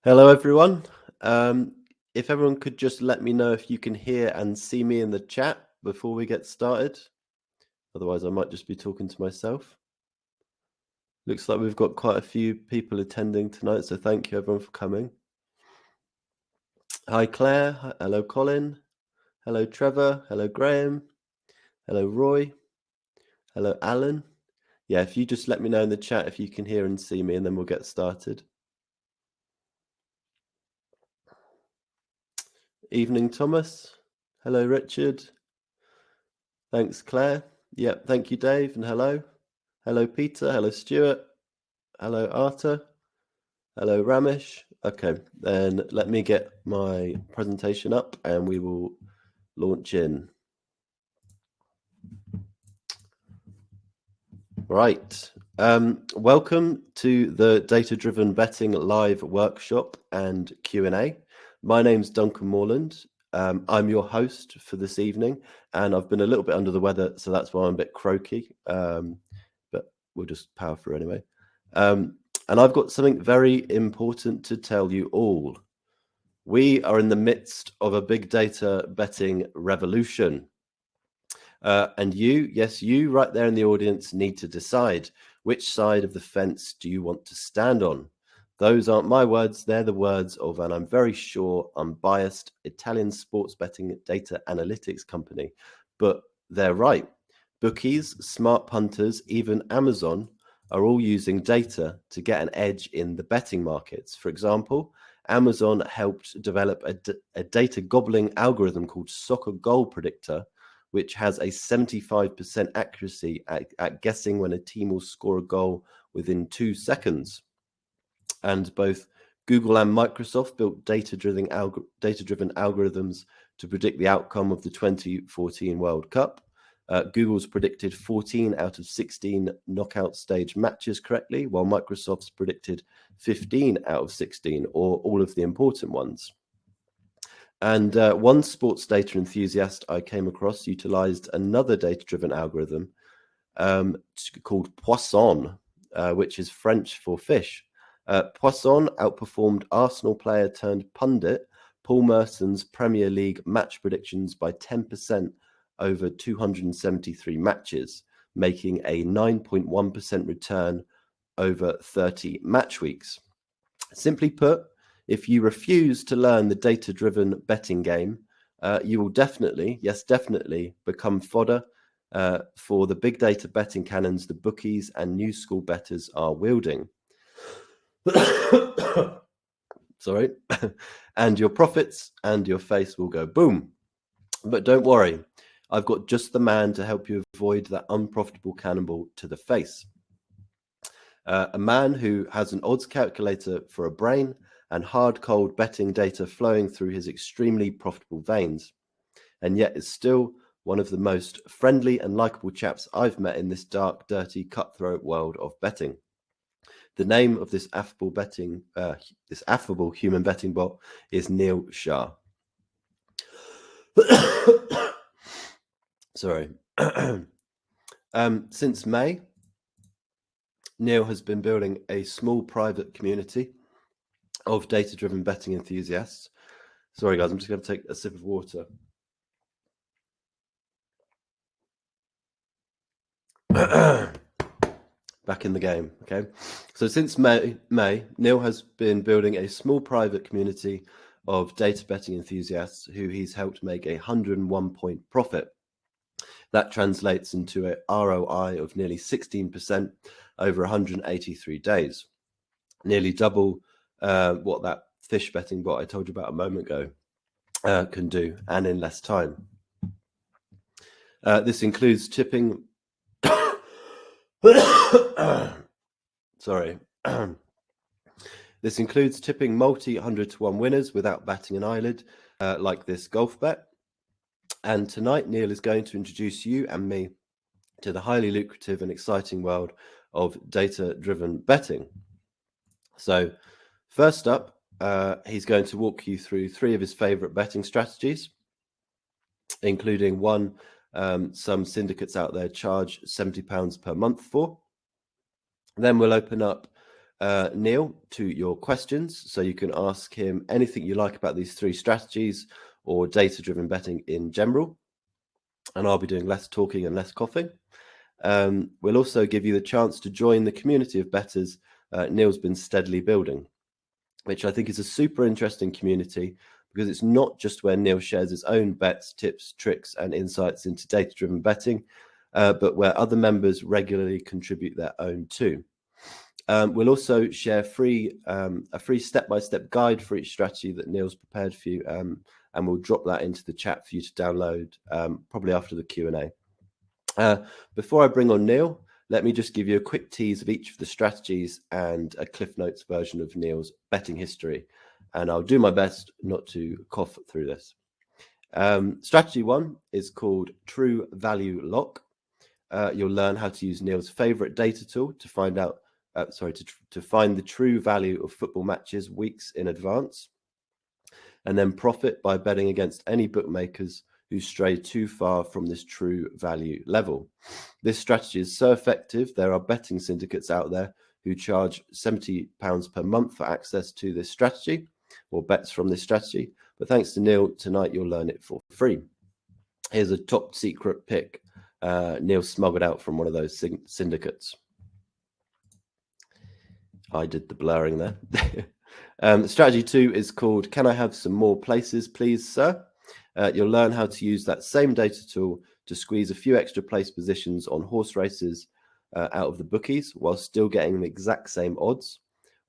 Hello, everyone. If everyone could just let me know if you can hear and see me in the chat before we get started. Otherwise, I might just be talking to myself. Looks like we've got quite a few people attending tonight, so thank you, everyone, for coming. Hi, Claire. Hello, Colin. Hello, Trevor. Hello, Graham. Hello, Roy. Hello, Alan. Yeah, if you just let me know in the chat if you can hear and see me, and then we'll get started. Evening, Thomas. Hello, Richard. Thanks, Claire. Yep, thank you, Dave, and hello. Hello, Peter. Hello, Stuart. Hello, Arta. Hello, Ramesh. Okay, then let me get my presentation up and we will launch in. Right. Welcome to the Data-Driven Betting Live Workshop and Q&A. My name's Duncan Morland. I'm your host for this evening, and I've been a little bit under the weather, so that's why I'm a bit croaky, but we'll just power through anyway. And I've got something very important to tell you all. We are in the midst of a big data betting revolution. And you, yes, you right there in the audience need to decide which side of the fence do you want to stand on. Those aren't my words, they're the words of, and I'm very sure, unbiased Italian sports betting data analytics company. But they're right. Bookies, smart punters, even Amazon are all using data to get an edge in the betting markets. For example, Amazon helped develop a data gobbling algorithm called Soccer Goal Predictor, which has a 75% accuracy at guessing when a team will score a goal within 2 seconds. And both Google and Microsoft built data-driven algorithms to predict the outcome of the 2014 World Cup. Google's predicted 14 out of 16 knockout stage matches correctly, while Microsoft's predicted 15 out of 16, or all of the important ones. And one sports data enthusiast I came across utilized another data-driven algorithm called Poisson, which is French for fish. Poisson outperformed Arsenal player turned pundit Paul Merson's Premier League match predictions by 10% over 273 matches, making a 9.1% return over 30 match weeks. Simply put, if you refuse to learn the data-driven betting game, you will definitely, yes, definitely become fodder for the big data betting cannons the bookies and new school bettors are wielding. Sorry. And your profits and your face will go boom. But don't worry, I've got just the man to help you avoid that unprofitable cannonball to the face. A man who has an odds calculator for a brain and hard cold betting data flowing through his extremely profitable veins, and yet is still one of the most friendly and likable chaps I've met in this dark, dirty, cutthroat world of betting. The name of this affable human betting bot is Neil Shah. Sorry. Since May, Neil has been building a small private community of data-driven betting enthusiasts. Sorry, guys, I'm just going to take a sip of water. Back in the game, okay? So since May, Neil has been building a small private community of data betting enthusiasts who he's helped make a 101-point profit. That translates into a ROI of nearly 16% over 183 days, nearly double what that fish betting bot I told you about a moment ago can do, and in less time. This includes tipping. Sorry. This includes tipping multi 100-to-1 winners without batting an eyelid, like this golf bet. And tonight, Neil is going to introduce you and me to the highly lucrative and exciting world of data-driven betting. So first up, he's going to walk you through 3 of his favorite betting strategies, including one some syndicates out there charge £70 per month for. Then we'll open up Neil to your questions. So you can ask him anything you like about these 3 strategies or data-driven betting in general. And I'll be doing less talking and less coughing. We'll also give you the chance to join the community of bettors Neil's been steadily building, which I think is a super interesting community because it's not just where Neil shares his own bets, tips, tricks, and insights into data-driven betting, but where other members regularly contribute their own too. We'll also share a free step-by-step guide for each strategy that Neil's prepared for you, and we'll drop that into the chat for you to download probably after the Q&A. Before I bring on Neil, let me just give you a quick tease of each of the strategies and a Cliff Notes version of Neil's betting history. And I'll do my best not to cough through this. Strategy 1 is called True Value Lock. You'll learn how to use Neil's favorite data tool to find out, to find the true value of football matches weeks in advance, and then profit by betting against any bookmakers who stray too far from this true value level. This strategy is so effective, there are betting syndicates out there who charge £70 per month for access to this strategy or bets from this strategy. But thanks to Neil, tonight you'll learn it for free. Here's a top secret pick Neil smuggled out from one of those syndicates. I did the blurring there. Strategy 2 is called Can I Have Some More Places, Please, Sir? You'll learn how to use that same data tool to squeeze a few extra place positions on horse races out of the bookies while still getting the exact same odds,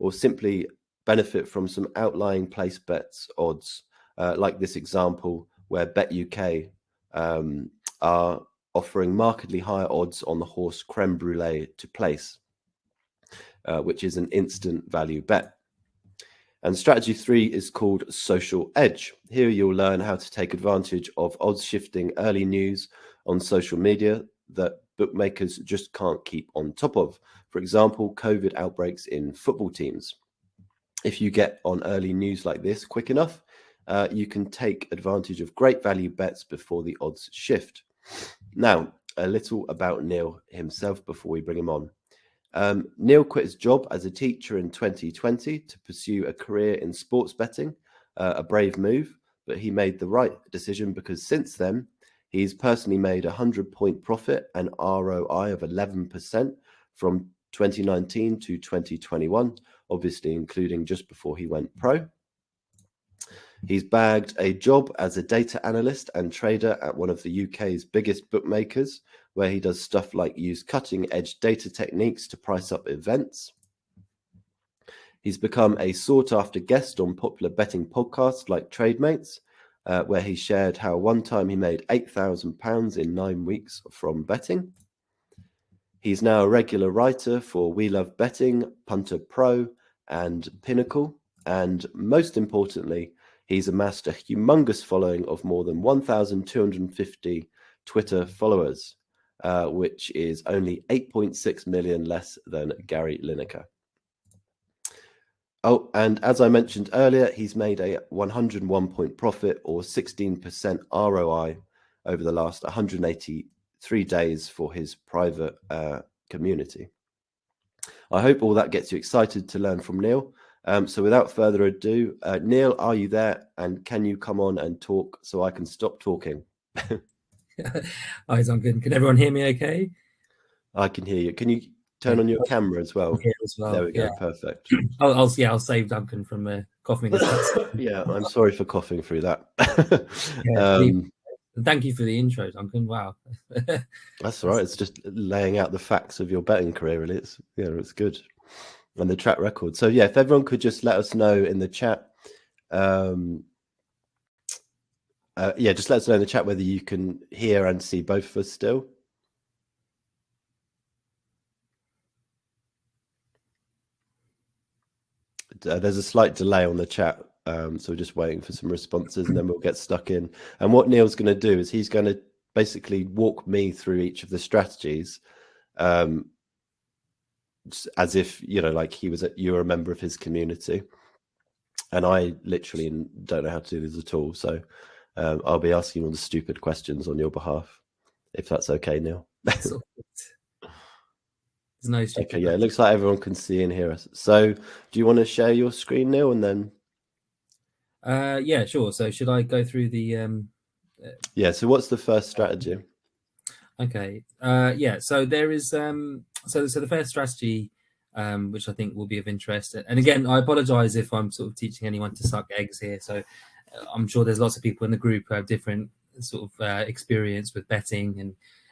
or simply benefit from some outlying place bets odds, like this example where Bet UK are offering markedly higher odds on the horse Creme Brulee to place, which is an instant value bet. And strategy 3 is called Social Edge. Here you'll learn how to take advantage of odds shifting early news on social media that bookmakers just can't keep on top of. For example, COVID outbreaks in football teams. If you get on early news like this quick enough, you can take advantage of great value bets before the odds shift. Now, a little about Neil himself before we bring him on. Neil quit his job as a teacher in 2020 to pursue a career in sports betting, a brave move, but he made the right decision because since then, he's personally made a 100-point profit and ROI of 11% from 2019 to 2021, obviously including just before he went pro. He's bagged a job as a data analyst and trader at one of the UK's biggest bookmakers, where he does stuff like use cutting-edge data techniques to price up events. He's become a sought-after guest on popular betting podcasts like TradeMates, where he shared how one time he made £8,000 in 9 weeks from betting. He's now a regular writer for We Love Betting, Punter Pro, and Pinnacle. And most importantly, he's amassed a humongous following of more than 1,250 Twitter followers, which is only 8.6 million less than Gary Lineker. Oh, and as I mentioned earlier, he's made a 101-point profit or 16% ROI over the last 183 days for his private community. I hope all that gets you excited to learn from Neil. So without further ado, Neil, are you there? And can you come on and talk so I can stop talking? Hi, Duncan. Can everyone hear me okay? I can hear you. Can you turn on your camera as well? There we go. Perfect. I'll save Duncan from coughing. Yeah, I'm sorry for coughing through that. Thank you for the intro, Duncan. Wow. That's all right. It's just laying out the facts of your betting career, really. It's good. And the track record. So yeah, if everyone could just let us know in the chat. Just let us know in the chat whether you can hear and see both of us still. There's a slight delay on the chat, so we're just waiting for some responses and then we'll get stuck in. And what Neil's going to do is he's going to basically walk me through each of the strategies as if, like you were a member of his community. And I literally don't know how to do this at all. So I'll be asking all the stupid questions on your behalf, if that's okay, Neil. There's no Okay, stupid yeah, it betting. looks like everyone can see and hear us. So, do you want to share your screen, Neil, and then? Yeah, sure. So should I go through the Yeah. So, what's the first strategy? Okay. Yeah. So there is so the first strategy, which I think will be of interest. And again, I apologize if I'm sort of teaching anyone to suck eggs here. So I'm sure there's lots of people in the group who have different sort of experience with betting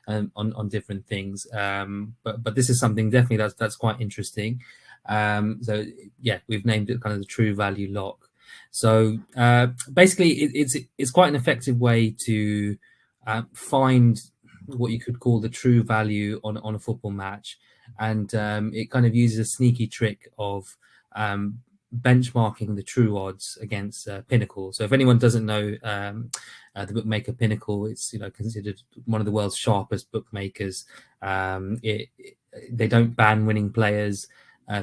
and on different things. But this is something definitely that's quite interesting. So yeah, we've named it kind of the true value lock. So basically, it's quite an effective way to find what you could call the true value on a football match, and it kind of uses a sneaky trick of benchmarking the true odds against Pinnacle. So if anyone doesn't know the bookmaker Pinnacle, it's considered one of the world's sharpest bookmakers. They don't ban winning players.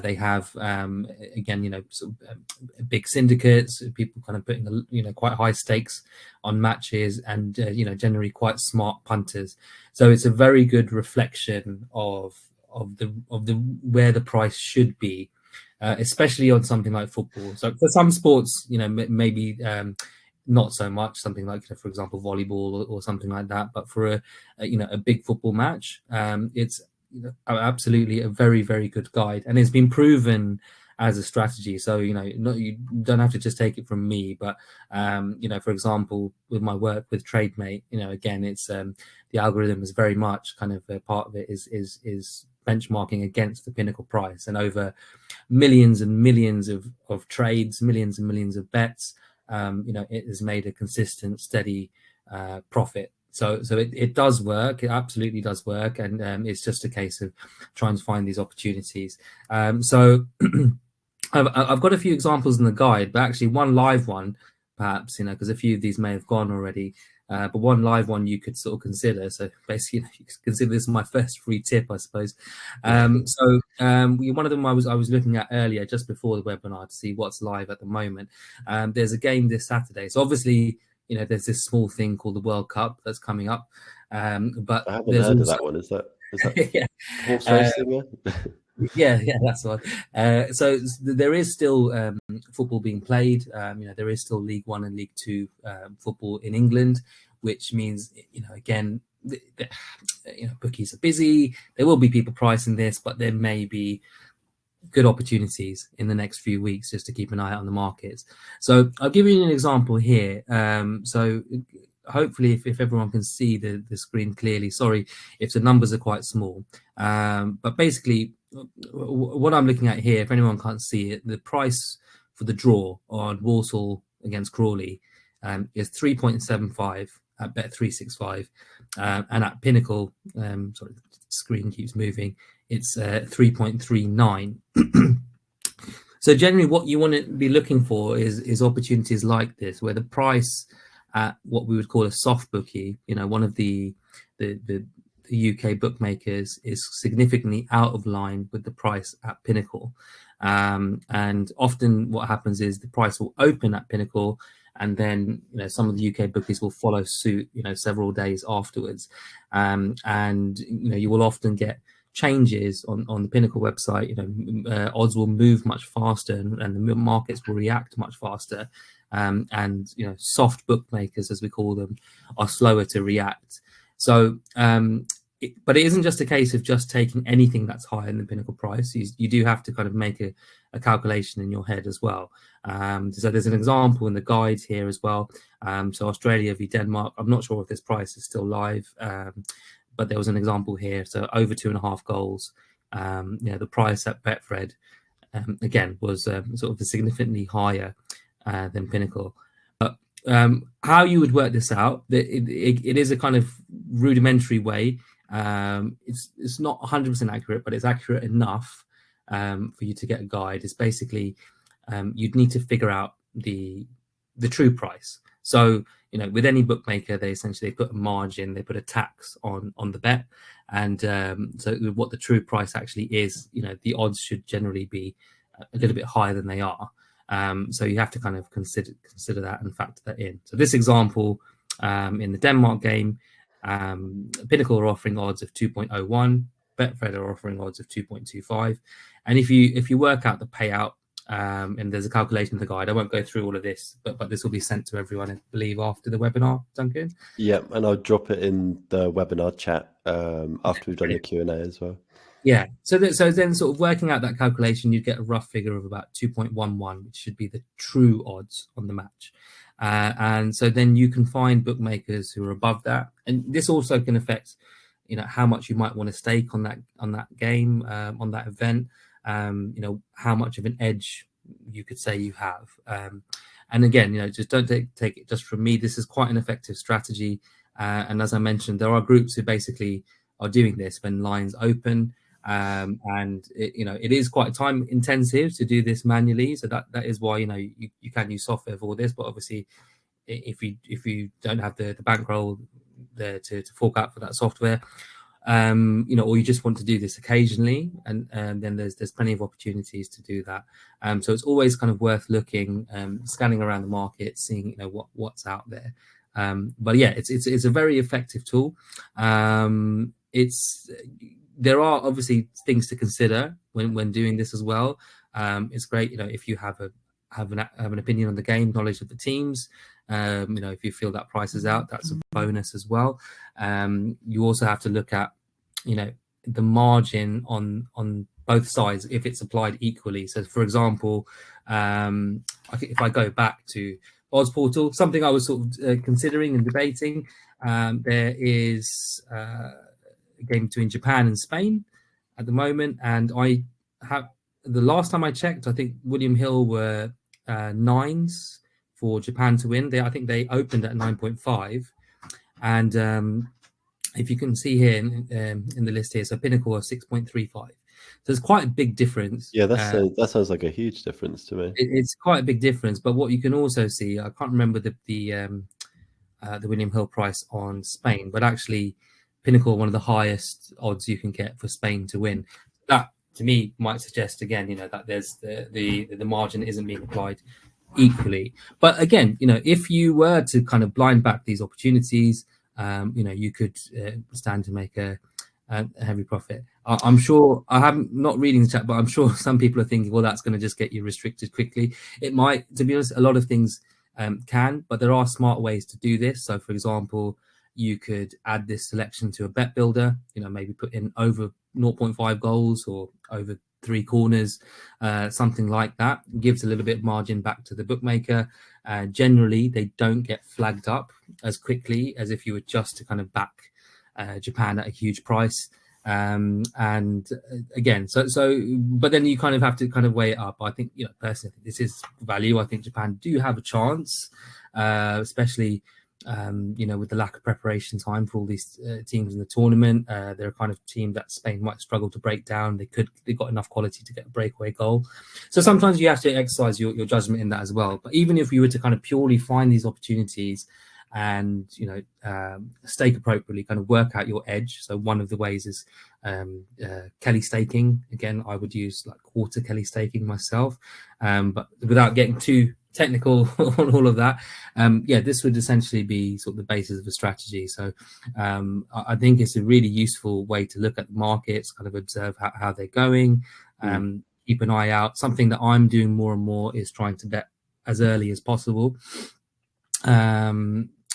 They have again, sort of big syndicates, people kind of putting quite high stakes on matches, and generally quite smart punters. So it's a very good reflection of the where the price should be, especially on something like football. So for some sports, maybe not so much. Something like, for example, volleyball or something like that. But for a big football match, it's absolutely a very, very good guide, and it's been proven as a strategy. So you don't have to just take it from me, but for example, with my work with TradeMate, again, it's the algorithm is very much kind of a part of it is benchmarking against the Pinnacle price, and over millions and millions of trades, millions and millions of bets, it has made a consistent, steady profit. So it does work. It absolutely does work, and it's just a case of trying to find these opportunities. So I've got a few examples in the guide, but actually one live one, perhaps, because a few of these may have gone already. But one live one you could sort of consider. So basically, you could consider this my first free tip, I suppose. So one of them I was looking at earlier, just before the webinar, to see what's live at the moment. There's a game this Saturday. So obviously, there's this small thing called the World Cup that's coming up. But I haven't there's heard of also that one. Is that yeah. horse racing? Yeah, that's one. So there is still football being played. There is still League One and League Two football in England, which means again, bookies are busy. There will be people pricing this, but there may be good opportunities in the next few weeks just to keep an eye out on the markets. So I'll give you an example here. So hopefully if everyone can see the screen clearly, sorry if the numbers are quite small, but basically what I'm looking at here, if anyone can't see it, the price for the draw on Walsall against Crawley is 3.75 at Bet365, and at Pinnacle, sorry, the screen keeps moving, it's 3.39. So generally what you want to be looking for is opportunities like this, where the price at what we would call a soft bookie, one of the UK bookmakers, is significantly out of line with the price at Pinnacle. And often what happens is the price will open at Pinnacle, and then some of the UK bookies will follow suit several days afterwards, and you will often get changes on the Pinnacle website. Odds will move much faster, and the markets will react much faster, and soft bookmakers, as we call them, are slower to react. So but it isn't just a case of just taking anything that's higher than the Pinnacle price. You do have to kind of make a calculation in your head as well. So there's an example in the guide here as well. So Australia v Denmark, I'm not sure if this price is still live, but there was an example here. So over 2.5 goals. The price at Betfred, again, was sort of significantly higher than Pinnacle. But how you would work this out, it is a kind of rudimentary way. It's not 100% accurate, but it's accurate enough for you to get a guide. It's basically you'd need to figure out the true price. So with any bookmaker, they essentially put a margin, they put a tax on the bet, and so what the true price actually is, the odds should generally be a little bit higher than they are. So you have to kind of consider that and factor that in. So this example, in the Denmark game, Pinnacle are offering odds of 2.01. Betfred are offering odds of 2.25, and if you work out the payout, and there's a calculation in the guide. I won't go through all of this, but this will be sent to everyone, I believe, after the webinar, Duncan. Yeah, and I'll drop it in the webinar chat after we've done the Q&A as well. Yeah, so then sort of working out that calculation, you get a rough figure of about 2.11, which should be the true odds on the match. And so then you can find bookmakers who are above that, and this also can affect, how much you might want to stake on that game, on that event. How much of an edge you could say you have. And again, just don't take it just from me. This is quite an effective strategy. And as I mentioned, there are groups who basically are doing this when lines open. And it is quite time intensive to do this manually. So that is why, you can use software for this. But obviously, if you don't have the bankroll there to fork out for that software, or you just want to do this occasionally, and then there's plenty of opportunities to do that. So it's always kind of worth looking, scanning around the market, seeing what's out there. But yeah, it's a very effective tool. There are obviously things to consider when doing this as well. It's great, if you have an opinion on the game, knowledge of the teams. If you feel that price is out, that's a bonus as well. You also have to look at, the margin on both sides if it's applied equally. So, for example, if I go back to Odds Portal, something I was sort of considering and debating, there is a game between Japan and Spain at the moment, and the last time I checked, I think William Hill were nines for Japan to win. I think they opened at 9.5, and if you can see here in the list here, so Pinnacle are 6.35. So it's quite a big difference. Yeah, that sounds like a huge difference to me. It's quite a big difference. But what you can also see, I can't remember the William Hill price on Spain, but actually Pinnacle are one of the highest odds you can get for Spain to win. That to me might suggest again, that there's the margin isn't being applied equally. But again, if you were to kind of blind back these opportunities, you could stand to make a heavy profit. I'm sure, I'm not reading the chat, but I'm sure some people are thinking, well, that's going to just get you restricted quickly. It might, to be honest, a lot of things can, but there are smart ways to do this. So, for example, you could add this selection to a bet builder, maybe put in over 0.5 goals or over 3 corners, something like that. It gives a little bit of margin back to the bookmaker. Generally, they don't get flagged up as quickly as if you were just to kind of back Japan at a huge price. And again, but then you kind of have to kind of weigh it up. I think, personally, this is value. I think Japan do have a chance, especially with the lack of preparation time for all these teams in the tournament. They're a kind of team that Spain might struggle to break down. They've got enough quality to get a breakaway goal. So sometimes you have to exercise your judgment in that as well. But even if you were to kind of purely find these opportunities and stake appropriately, kind of work out your edge. So one of the ways is Kelly staking. Again, I would use like quarter Kelly staking myself, but without getting too technical on all of that. This would essentially be sort of the basis of a strategy. So I think it's a really useful way to look at the markets, kind of observe how they're going, keep an eye out. Something that I'm doing more and more is trying to bet as early as possible.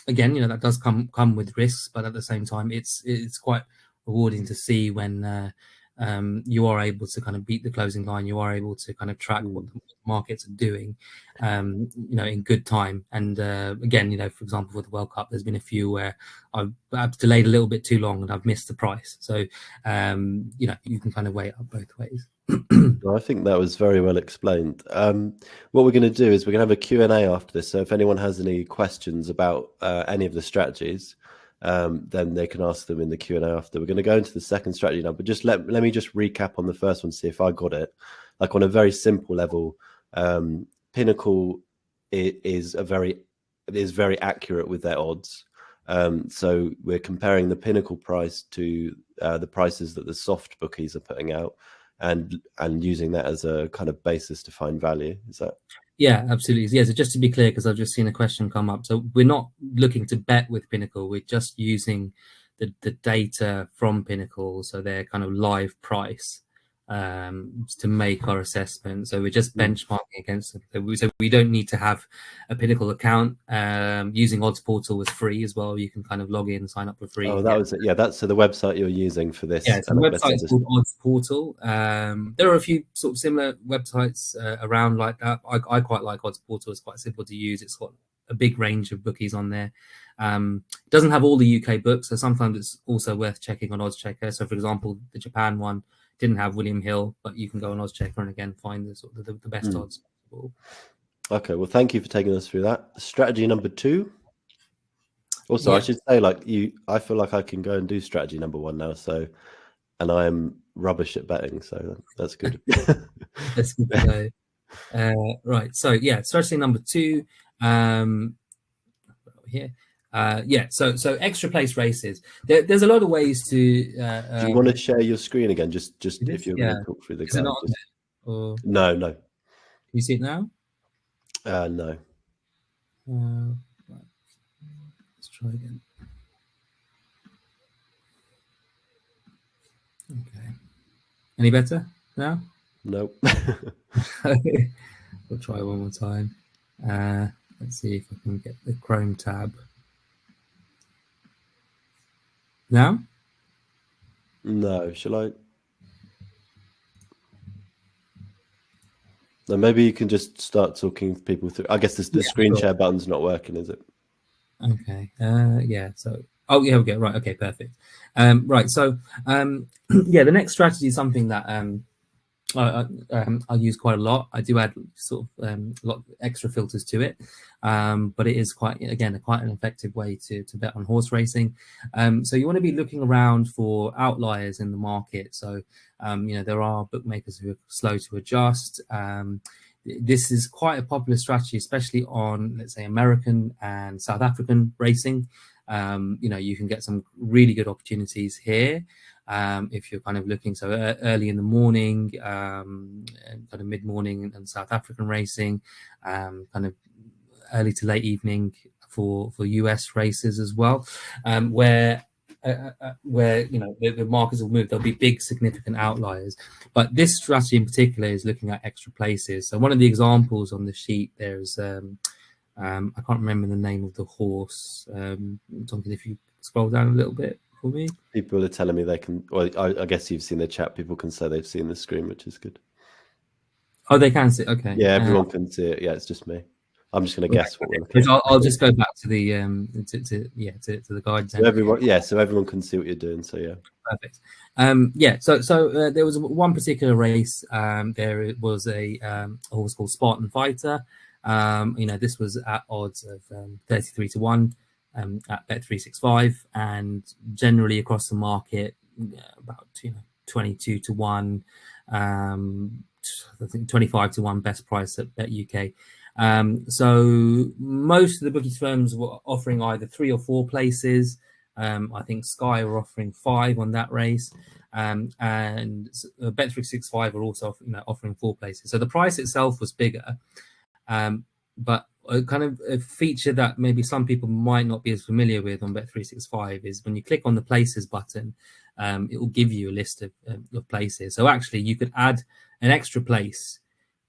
Again, that does come with risks, but at the same time, it's quite rewarding to see when you are able to kind of beat the closing line. You are able to kind of track what the markets are doing, in good time. And again, for example, for the World Cup, there's been a few where I've delayed a little bit too long and I've missed the price. So, you can kind of weigh it up both ways. I think that was very well explained. What we're going to do is we're going to have a Q&A after this. So if anyone has any questions about any of the strategies, then they can ask them in the Q&A after. We're going to go into the second strategy now, but just let me just recap on the first one, see if I got it. Like on a very simple level, Pinnacle is very accurate with their odds. So we're comparing the Pinnacle price to the prices that the soft bookies are putting out, and using that as a kind of basis to find value. Is that? Yeah, absolutely. Yeah, so just to be clear, because I've just seen a question come up. So we're not looking to bet with Pinnacle. We're just using the data from Pinnacle, so their kind of live price, to make our assessment. So we're just benchmarking against them. So we don't need to have a Pinnacle account. Using Odds Portal was free as well. You can kind of log in, sign up for free. Oh, that was it. Yeah, that's so the website you're using for this. Yeah, so the website is called Odds Portal. There are a few sort of similar websites around like that. I quite like Odds Portal. It's quite simple to use. It's got a big range of bookies on there. It doesn't have all the UK books, so sometimes it's also worth checking on Odds Checker. So, for example, the Japan one didn't have William Hill, but you can go on Odds Checker and again find the sort of the best odds possible. Okay, well, thank you for taking us through that. Strategy number 2. Also, I should say, like I feel like I can go and do strategy number 1 now. So, and I am rubbish at betting, so that's good. That's good to know. Right. So yeah, strategy number 2. Here. So extra place races. There's a lot of ways to. Do you want to share your screen again? Just if you're going to talk through the guide. Or... No. Can you see it now? No. Right. Let's try again. Okay. Any better now? Nope. We'll try one more time. Let's see if I can get the Chrome tab. Now? No, shall I? No, maybe you can just start talking people through. I guess the screen share button's not working, is it? Okay. Yeah. So, oh, yeah, we go. Right. Okay. Perfect. Right. So, yeah, the next strategy is something that I use quite a lot. I do add sort of a lot of extra filters to it, but it is quite an effective way to bet on horse racing. So you want to be looking around for outliers in the market. So there are bookmakers who are slow to adjust. This is quite a popular strategy, especially on, let's say, American and South African racing. You can get some really good opportunities here. If you're kind of looking early in the morning, kind of mid-morning and South African racing, kind of early to late evening for US races as well, where the markets will move. There'll be big significant outliers, but this strategy in particular is looking at extra places. So one of the examples on the sheet, there's I can't remember the name of the horse. Duncan, if you scroll down a little bit for me. People are telling me they can. Well, I guess you've seen the chat. People can say they've seen the screen, which is good. Oh, they can see. Okay. Yeah, everyone can see it. Yeah, it's just me. I'm just going to guess what we're looking at. I'll just go back to the to the guide. So everyone can see what you're doing. So yeah. Perfect. So there was one particular race. There was a horse called Spartan Fighter. This was at odds of 33 to 1 at Bet365, and generally across the market about 22 to 1, I think 25 to 1 best price at Bet UK. So most of the bookies firms were offering either 3 or 4 places. I think Sky were offering 5 on that race, and Bet365 were also offering 4 places. So the price itself was bigger, but a kind of a feature that maybe some people might not be as familiar with on Bet365 is when you click on the places button, it will give you a list of places. So actually you could add an extra place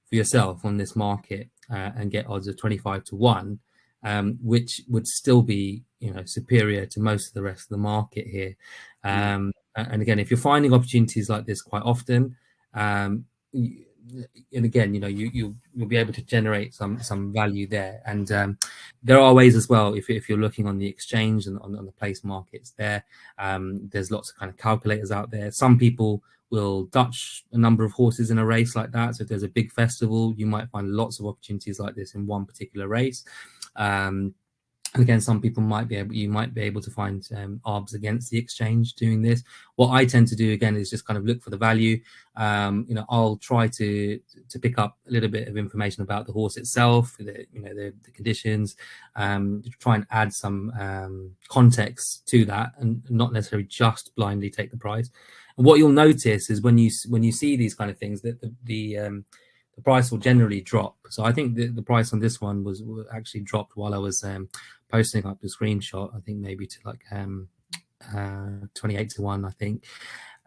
for yourself on this market and get odds of 25 to 1, which would still be superior to most of the rest of the market here. And again, if you're finding opportunities like this quite often, and again, you'll be able to generate some value there. And there are ways as well, if you're looking on the exchange and on the place markets there's lots of kind of calculators out there. Some people will Dutch a number of horses in a race like that. So if there's a big festival, you might find lots of opportunities like this in one particular race. And again, some people you might be able to find arbs against the exchange doing this. What I tend to do again is just kind of look for the value. I'll try to pick up a little bit of information about the horse itself, the conditions, try and add some context to that, and not necessarily just blindly take the price. And what you'll notice is when you see these kind of things, that the price will generally drop. So I think the price on this one was actually dropped while I was posting up the screenshot. I think maybe to like 28-1, I think.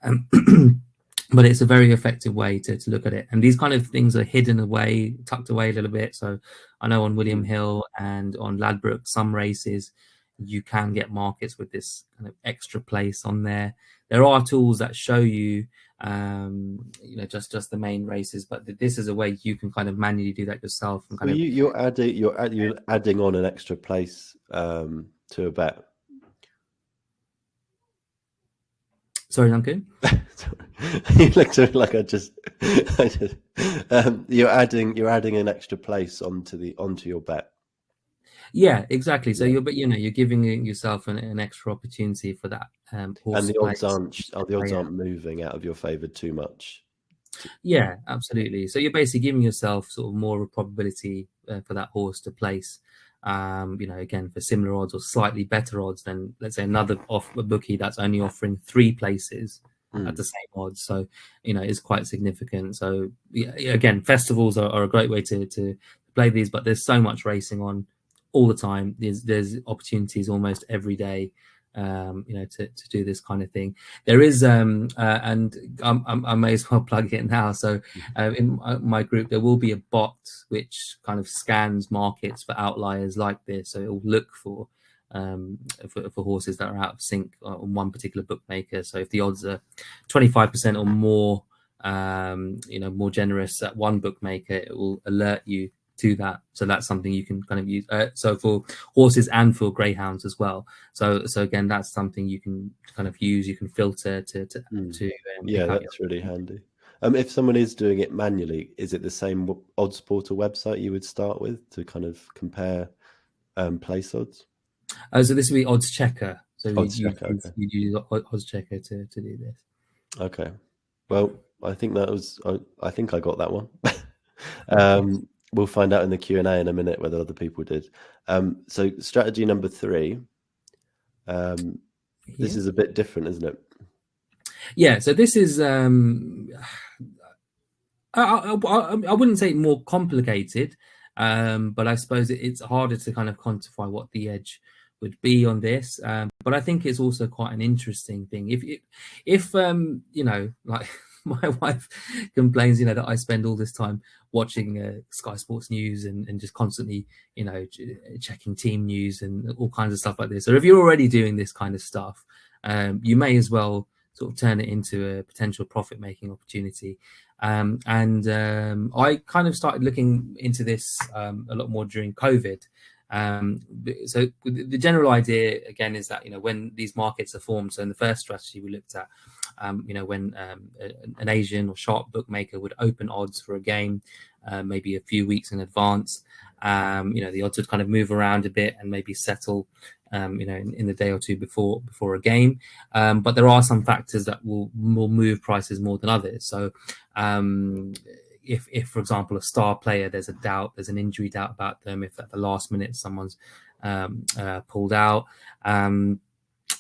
Um, but it's a very effective way to look at it. And these kind of things are hidden away, tucked away a little bit. So I know on William Hill and on Ladbroke, some races, you can get markets with this kind of extra place on there. There are tools that show you, just the main races, but this is a way you can kind of manually do that yourself. And kind Well, of you're adding on an extra place to a bet. Sorry, Duncan. You look to me like you're adding an extra place onto your bet. Yeah, exactly. So you're giving yourself an extra opportunity for that horse. And the odds aren't moving out of your favour too much. Yeah, absolutely. So you're basically giving yourself sort of more of a probability for that horse to place. Again, for similar odds or slightly better odds than, let's say, another a bookie that's only offering 3 places at the same odds. So, it's quite significant. So, again, festivals are a great way to play these, but there's so much racing on all the time. There's opportunities almost every day, to do this kind of thing. There is, and I may as well plug it now. So in my group, there will be a bot which kind of scans markets for outliers like this. So it will look for horses that are out of sync on one particular bookmaker. So if the odds are 25% or more, more generous at one bookmaker, it will alert you to that. So that's something you can kind of use. So for horses and for greyhounds as well. So again, that's something you can kind of use. You can filter to yeah, that's really handy. If someone is doing it manually, is it the same odds portal website you would start with to kind of compare place odds? So this would be Odds Checker. So you use Odds Checker to do this. Okay. Well, I think I think I got that one. We'll find out in the Q&A in a minute whether other people did. So strategy number 3. This is a bit different, isn't it? Yeah. So this is, I wouldn't say more complicated, but I suppose it's harder to kind of quantify what the edge would be on this. But I think it's also quite an interesting thing. If like my wife complains, that I spend all this time watching Sky Sports News and just constantly, checking team news and all kinds of stuff like this. So if you're already doing this kind of stuff, you may as well sort of turn it into a potential profit-making opportunity. I kind of started looking into this a lot more during COVID. So the general idea again is that when these markets are formed, so in the first strategy we looked at when an Asian or sharp bookmaker would open odds for a game maybe a few weeks in advance, the odds would kind of move around a bit and maybe settle in the day or two before a game, but there are some factors that will move prices more than others. So if for example a star player, there's an injury doubt about them, if at the last minute someone's pulled out,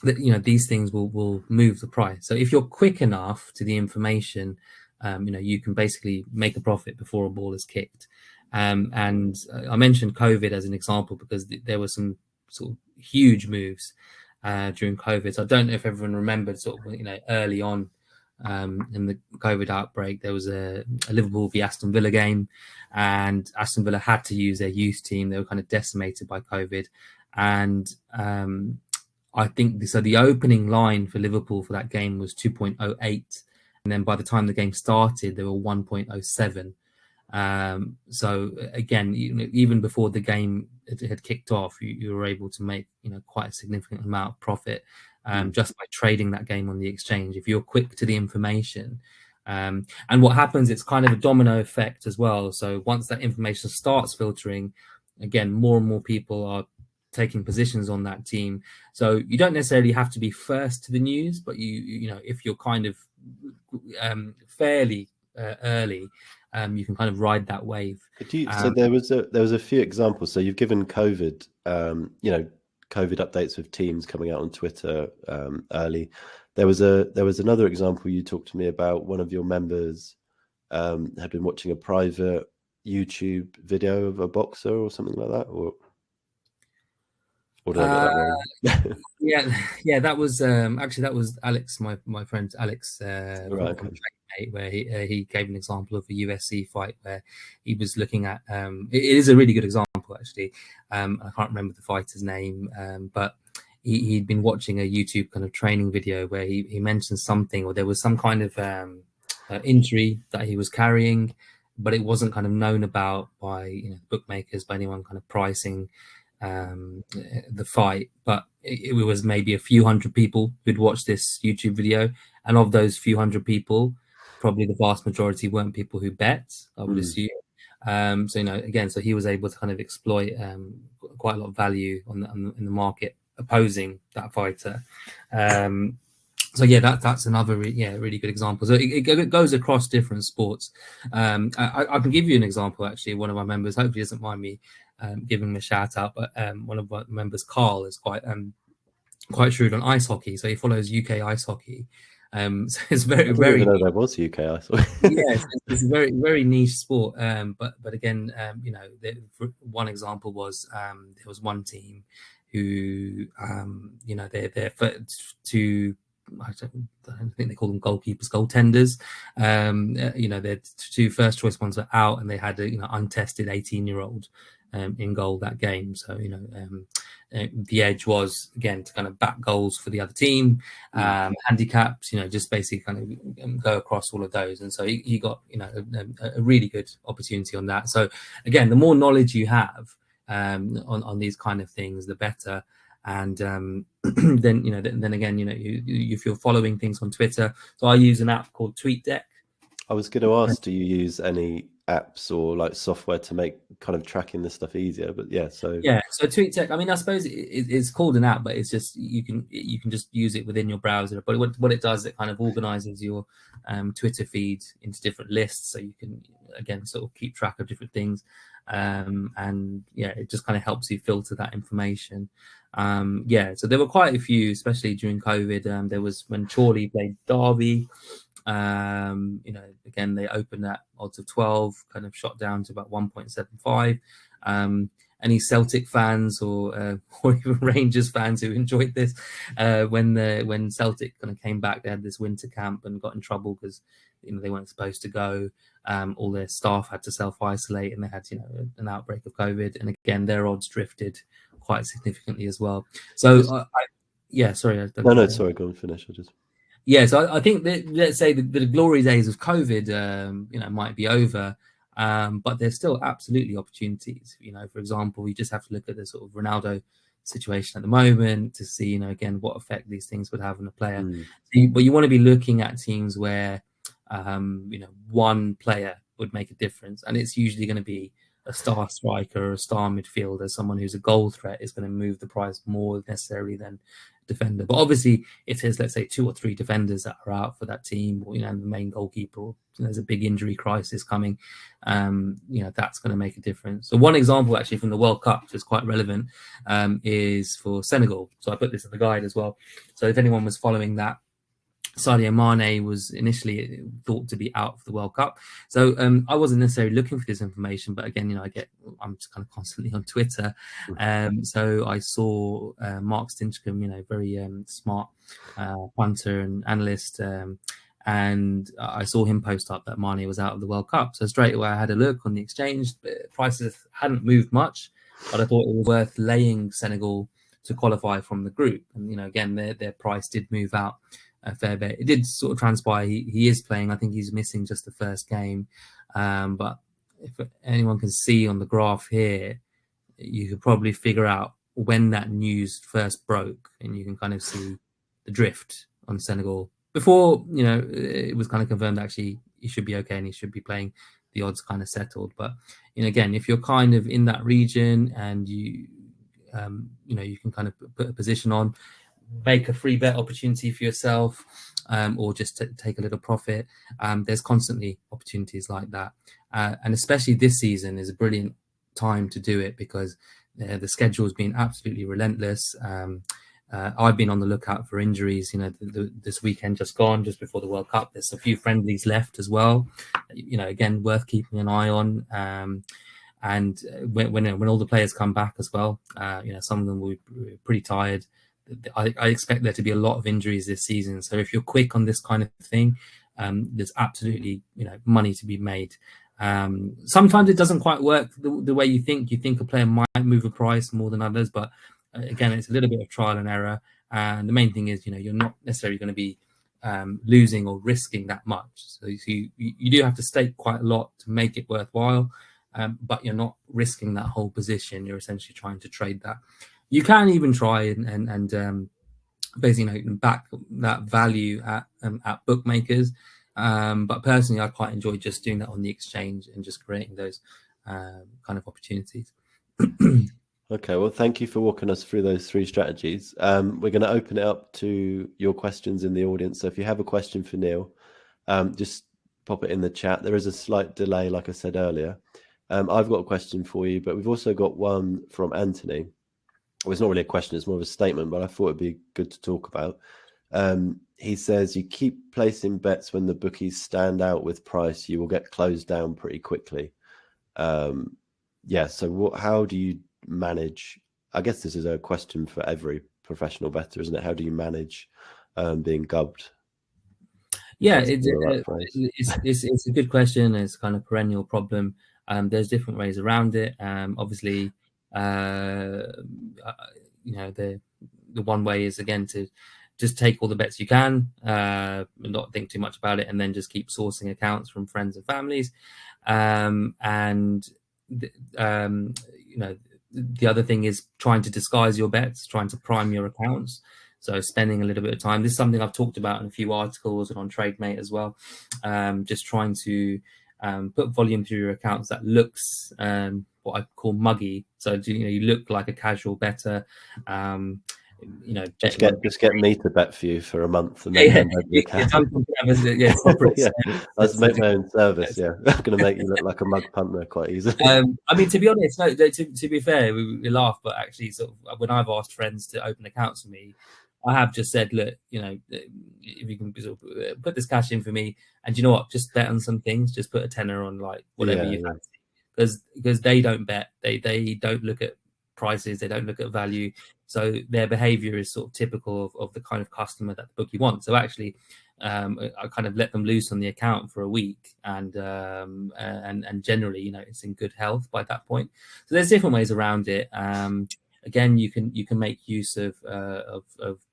these things will move the price. So if you're quick enough to the information, you can basically make a profit before a ball is kicked. And I mentioned COVID as an example because there were some sort of huge moves during COVID. So I don't know if everyone remembered sort of early on in the COVID outbreak, there was a Liverpool v Aston Villa game, and Aston Villa had to use their youth team. They were kind of decimated by COVID, and I think so. The opening line for Liverpool for that game was 2.08, and then by the time the game started, they were 1.07. So again, even before the game had kicked off, you were able to make quite a significant amount of profit just by trading that game on the exchange if you're quick to the information. And what happens, it's kind of a domino effect as well. So once that information starts filtering, again, more and more people are taking positions on that team. So you don't necessarily have to be first to the news, but if you're kind of fairly early, you can kind of ride that wave. So there was a few examples. So you've given COVID, COVID updates with teams coming out on Twitter early. There was another example you talked to me about. One of your members had been watching a private YouTube video of a boxer or something like that, or did I get that wrong? Yeah, that was actually that was Alex, my friend Alex Right. from Okay. Trainmate, where he gave an example of a UFC fight where he was looking at it is a really good example actually. I can't remember the fighter's name, but he'd been watching a YouTube kind of training video where he mentioned something, or there was some kind of injury that he was carrying, but it wasn't kind of known about by bookmakers, by anyone kind of pricing the fight. But it was maybe a few hundred people who'd watched this YouTube video, and of those few hundred people, probably the vast majority weren't people who bet, I would Mm. assume. So again, so he was able to kind of exploit quite a lot of value in the market opposing that fighter. So yeah, that's another really good example. So it goes across different sports. I can give you an example actually. One of my members hopefully doesn't mind me giving him a shout out, but one of my members, Carl, is quite shrewd on ice hockey. So he follows UK ice hockey. So it's I didn't even know there was UK ice. yes, it's a very niche sport. But again, one example was there was one team who they're to I don't think they call them goalkeepers, goaltenders. Their two first choice ones were out, and they had a untested 18-year-old in goal that game. So the edge was again to kind of back goals for the other team, handicaps, just basically kind of go across all of those. And so he got a really good opportunity on that. So again, the more knowledge you have on these kind of things, the better. And then again, if you're following things on Twitter, so I use an app called TweetDeck. I was going to ask, do you use any apps or like software to make kind of tracking this stuff easier? But so TweetDeck, I mean, I suppose it's called an app, but it's just you can just use it within your browser. But what it does, it kind of organizes your Twitter feed into different lists, so you can again sort of keep track of different things. And it just kind of helps you filter that information. So there were quite a few, especially during COVID. There was when Chorley played Derby. Again, they opened at odds of 12, kind of shot down to about 1.75. Any Celtic fans or even Rangers fans who enjoyed this, when Celtic kind of came back, they had this winter camp and got in trouble because they weren't supposed to go. All their staff had to self-isolate, and they had an outbreak of COVID. And again, their odds drifted quite significantly as well. So sorry. Sorry, go and finish. So I think that, let's say the glory days of COVID, might be over, but there's still absolutely opportunities. For example, you just have to look at the sort of Ronaldo situation at the moment to see, again, what effect these things would have on the player. But you want to be looking at teams where, one player would make a difference, and it's usually going to be a star striker or a star midfielder. Someone who's a goal threat is going to move the price more necessarily than defender. But obviously, if there's, let's say, 2 or 3 defenders that are out for that team, or the main goalkeeper, or there's a big injury crisis coming, that's going to make a difference. So one example actually from the World Cup, which is quite relevant, is for Senegal. So I put this in the guide as well. So if anyone was following that, Sadio Mane was initially thought to be out for the World Cup. So I wasn't necessarily looking for this information, but again, I'm just kind of constantly on Twitter. So I saw Mark Stinchcombe, very smart punter and analyst, and I saw him post up that Mane was out of the World Cup. So straight away I had a look on the exchange. Prices hadn't moved much, but I thought it was worth laying Senegal to qualify from the group. And again, their price did move out a fair bit. It did sort of transpire he is playing. I think he's missing just the first game, but if anyone can see on the graph here, you could probably figure out when that news first broke, and you can kind of see the drift on Senegal before it was kind of confirmed actually he should be okay and he should be playing. The odds kind of settled. But again, if you're kind of in that region and you can kind of put a position on, make a free bet opportunity for yourself, or just take a little profit. There's constantly opportunities like that, and especially this season is a brilliant time to do it because the schedule has been absolutely relentless. I've been on the lookout for injuries. This weekend just gone, just before the World Cup, there's a few friendlies left as well. Again, worth keeping an eye on. And when all the players come back as well, some of them will be pretty tired. I expect there to be a lot of injuries this season. So if you're quick on this kind of thing, there's absolutely money to be made. Sometimes it doesn't quite work the way you think. You think a player might move a price more than others, but again, it's a little bit of trial and error. And the main thing is, you're not necessarily going to be losing or risking that much. So you do have to stake quite a lot to make it worthwhile, but you're not risking that whole position. You're essentially trying to trade that. You can even try and basically back that value at bookmakers. But personally, I quite enjoy just doing that on the exchange and just creating those kind of opportunities. Okay, well, thank you for walking us through those 3 strategies. We're going to open it up to your questions in the audience. So if you have a question for Neil, just pop it in the chat. There is a slight delay, like I said earlier. I've got a question for you, but we've also got one from Anthony. Well, it's not really a question, it's more of a statement, but I thought it'd be good to talk about. He says, you keep placing bets when the bookies stand out with price, you will get closed down pretty quickly. So how do you manage? I guess this is a question for every professional bettor, isn't it? How do you manage being gubbed? Yeah, it's a good question. It's kind of perennial problem. There's different ways around it. Obviously, the one way is, again, to just take all the bets you can, not think too much about it, and then just keep sourcing accounts from friends and families. The other thing is trying to disguise your bets, trying to prime your accounts. So spending a little bit of time. This is something I've talked about in a few articles and on TradeMate as well. Just trying to put volume through your accounts that looks what I call muggy. So you look like a casual bettor. Just get me to bet for you for a month and then hand over the account. I'll make my own service. Yeah, I'm going to make you look like a mug punter quite easily. I mean, to be honest, no. To be fair, we laugh, but actually, sort of, when I've asked friends to open accounts for me, I have just said, look, if you can sort of put this cash in for me, and you know what, just bet on some things, just put a tenner on like whatever you fancy, because they don't bet, they don't look at prices, they don't look at value, so their behavior is sort of typical of the kind of customer that the bookie wants. So actually, I kind of let them loose on the account for a week, and generally, it's in good health by that point. So there's different ways around it. Again, you can make use of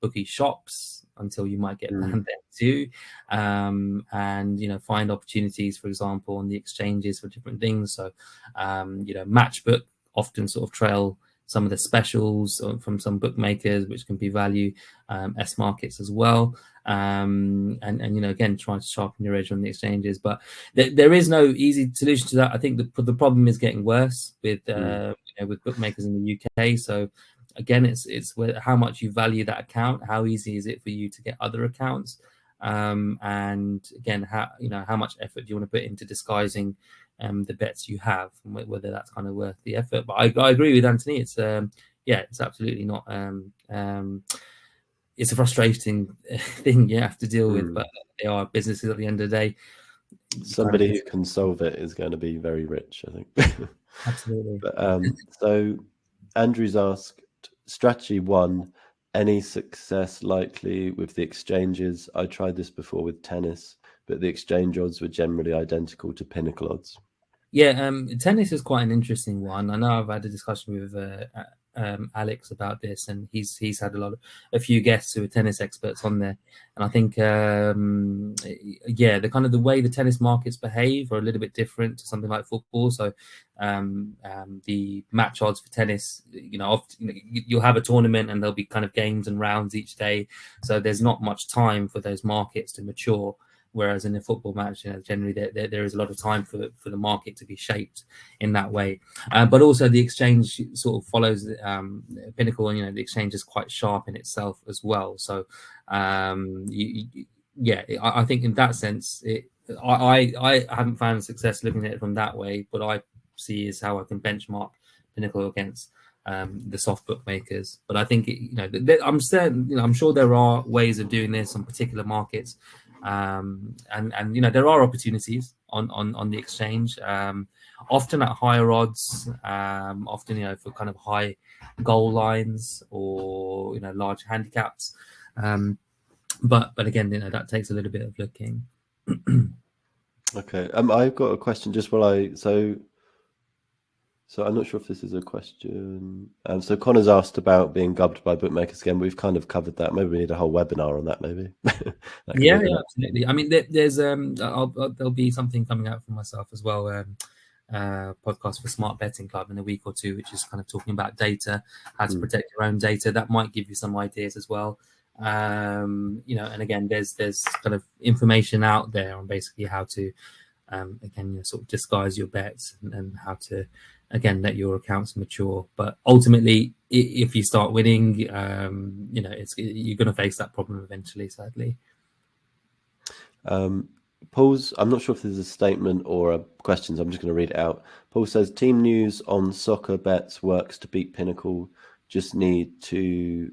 bookie shops until you might get banned there too, and find opportunities, for example, on the exchanges for different things. So Matchbook often sort of trail some of the specials from some bookmakers, which can be value, S markets as well, and again, trying to sharpen your edge on the exchanges. But there is no easy solution to that. I think the problem is getting worse with bookmakers in the UK. So again, it's how much you value that account, how easy is it for you to get other accounts, and again, how much effort do you want to put into disguising the bets you have, and whether that's kind of worth the effort. But I agree with Anthony. It's it's absolutely not. It's a frustrating thing you have to deal with, but they are businesses at the end of the day. Somebody who can solve it is going to be very rich, I think. Absolutely. But, so Andrew's asked, strategy 1, any success likely with the exchanges? I tried this before with tennis, but the exchange odds were generally identical to Pinnacle odds. Yeah, tennis is quite an interesting one. I know I've had a discussion with Alex about this, and he's had a few guests who are tennis experts on there, and I think the kind of the way the tennis markets behave are a little bit different to something like football. So the match odds for tennis, often, you'll have a tournament and there'll be kind of games and rounds each day, so there's not much time for those markets to mature. Whereas in a football match, generally there is a lot of time for the market to be shaped in that way. But also the exchange sort of follows Pinnacle, and the exchange is quite sharp in itself as well. So I think in that sense, I haven't found success looking at it from that way. But I see is how I can benchmark Pinnacle against the soft bookmakers. But I think I'm certain, I'm sure there are ways of doing this on particular markets. And there are opportunities on the exchange. often at higher odds, often, for kind of high goal lines or, large handicaps. But again, that takes a little bit of looking. Okay. I've got a question just while so I'm not sure if this is a question. So Connor's asked about being gubbed by bookmakers again. We've kind of covered that. Maybe we need a whole webinar on that. Maybe. Yeah, absolutely. I mean, there's there'll be something coming out from myself as well. Podcast for Smart Betting Club in a week or two, which is kind of talking about data, how to protect your own data. That might give you some ideas as well. And again, there's kind of information out there on basically how to again, sort of disguise your bets and how to, again, let your accounts mature. But ultimately, if you start winning, you're going to face that problem eventually, sadly. Paul's, I'm not sure if there's a statement or a question, so I'm just going to read it out. Paul says, team news on soccer bets works to beat Pinnacle. Just need to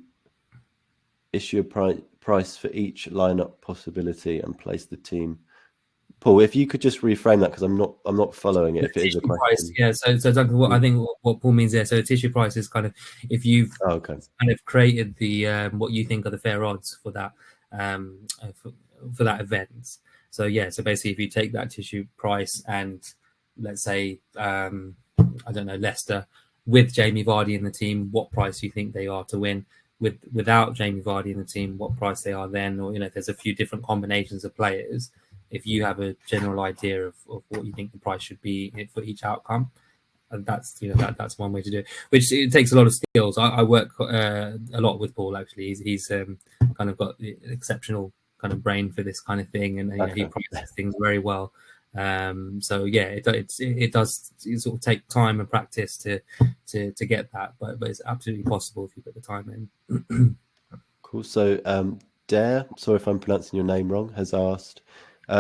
issue a price for each lineup possibility and place the team. Paul, if you could just reframe that, because I'm not following it. If it is a question, price, yeah. So Duncan, I think what Paul means there. So a tissue price is kind of if you've kind of created the what you think are the fair odds for that for that event. So yeah, so basically, if you take that tissue price and let's say I don't know, Leicester with Jamie Vardy in the team, what price you think they are to win? Without Jamie Vardy in the team, what price they are then? Or there's a few different combinations of players. If you have a general idea of what you think the price should be for each outcome, and that's that's one way to do it. Which it takes a lot of skills. I work a lot with Paul actually. He's kind of got the exceptional kind of brain for this kind of thing, and he prices things very well. So yeah, it does sort of take time and practice to get that, but it's absolutely possible if you put the time in. Cool. So Dare, sorry if I'm pronouncing your name wrong, has asked,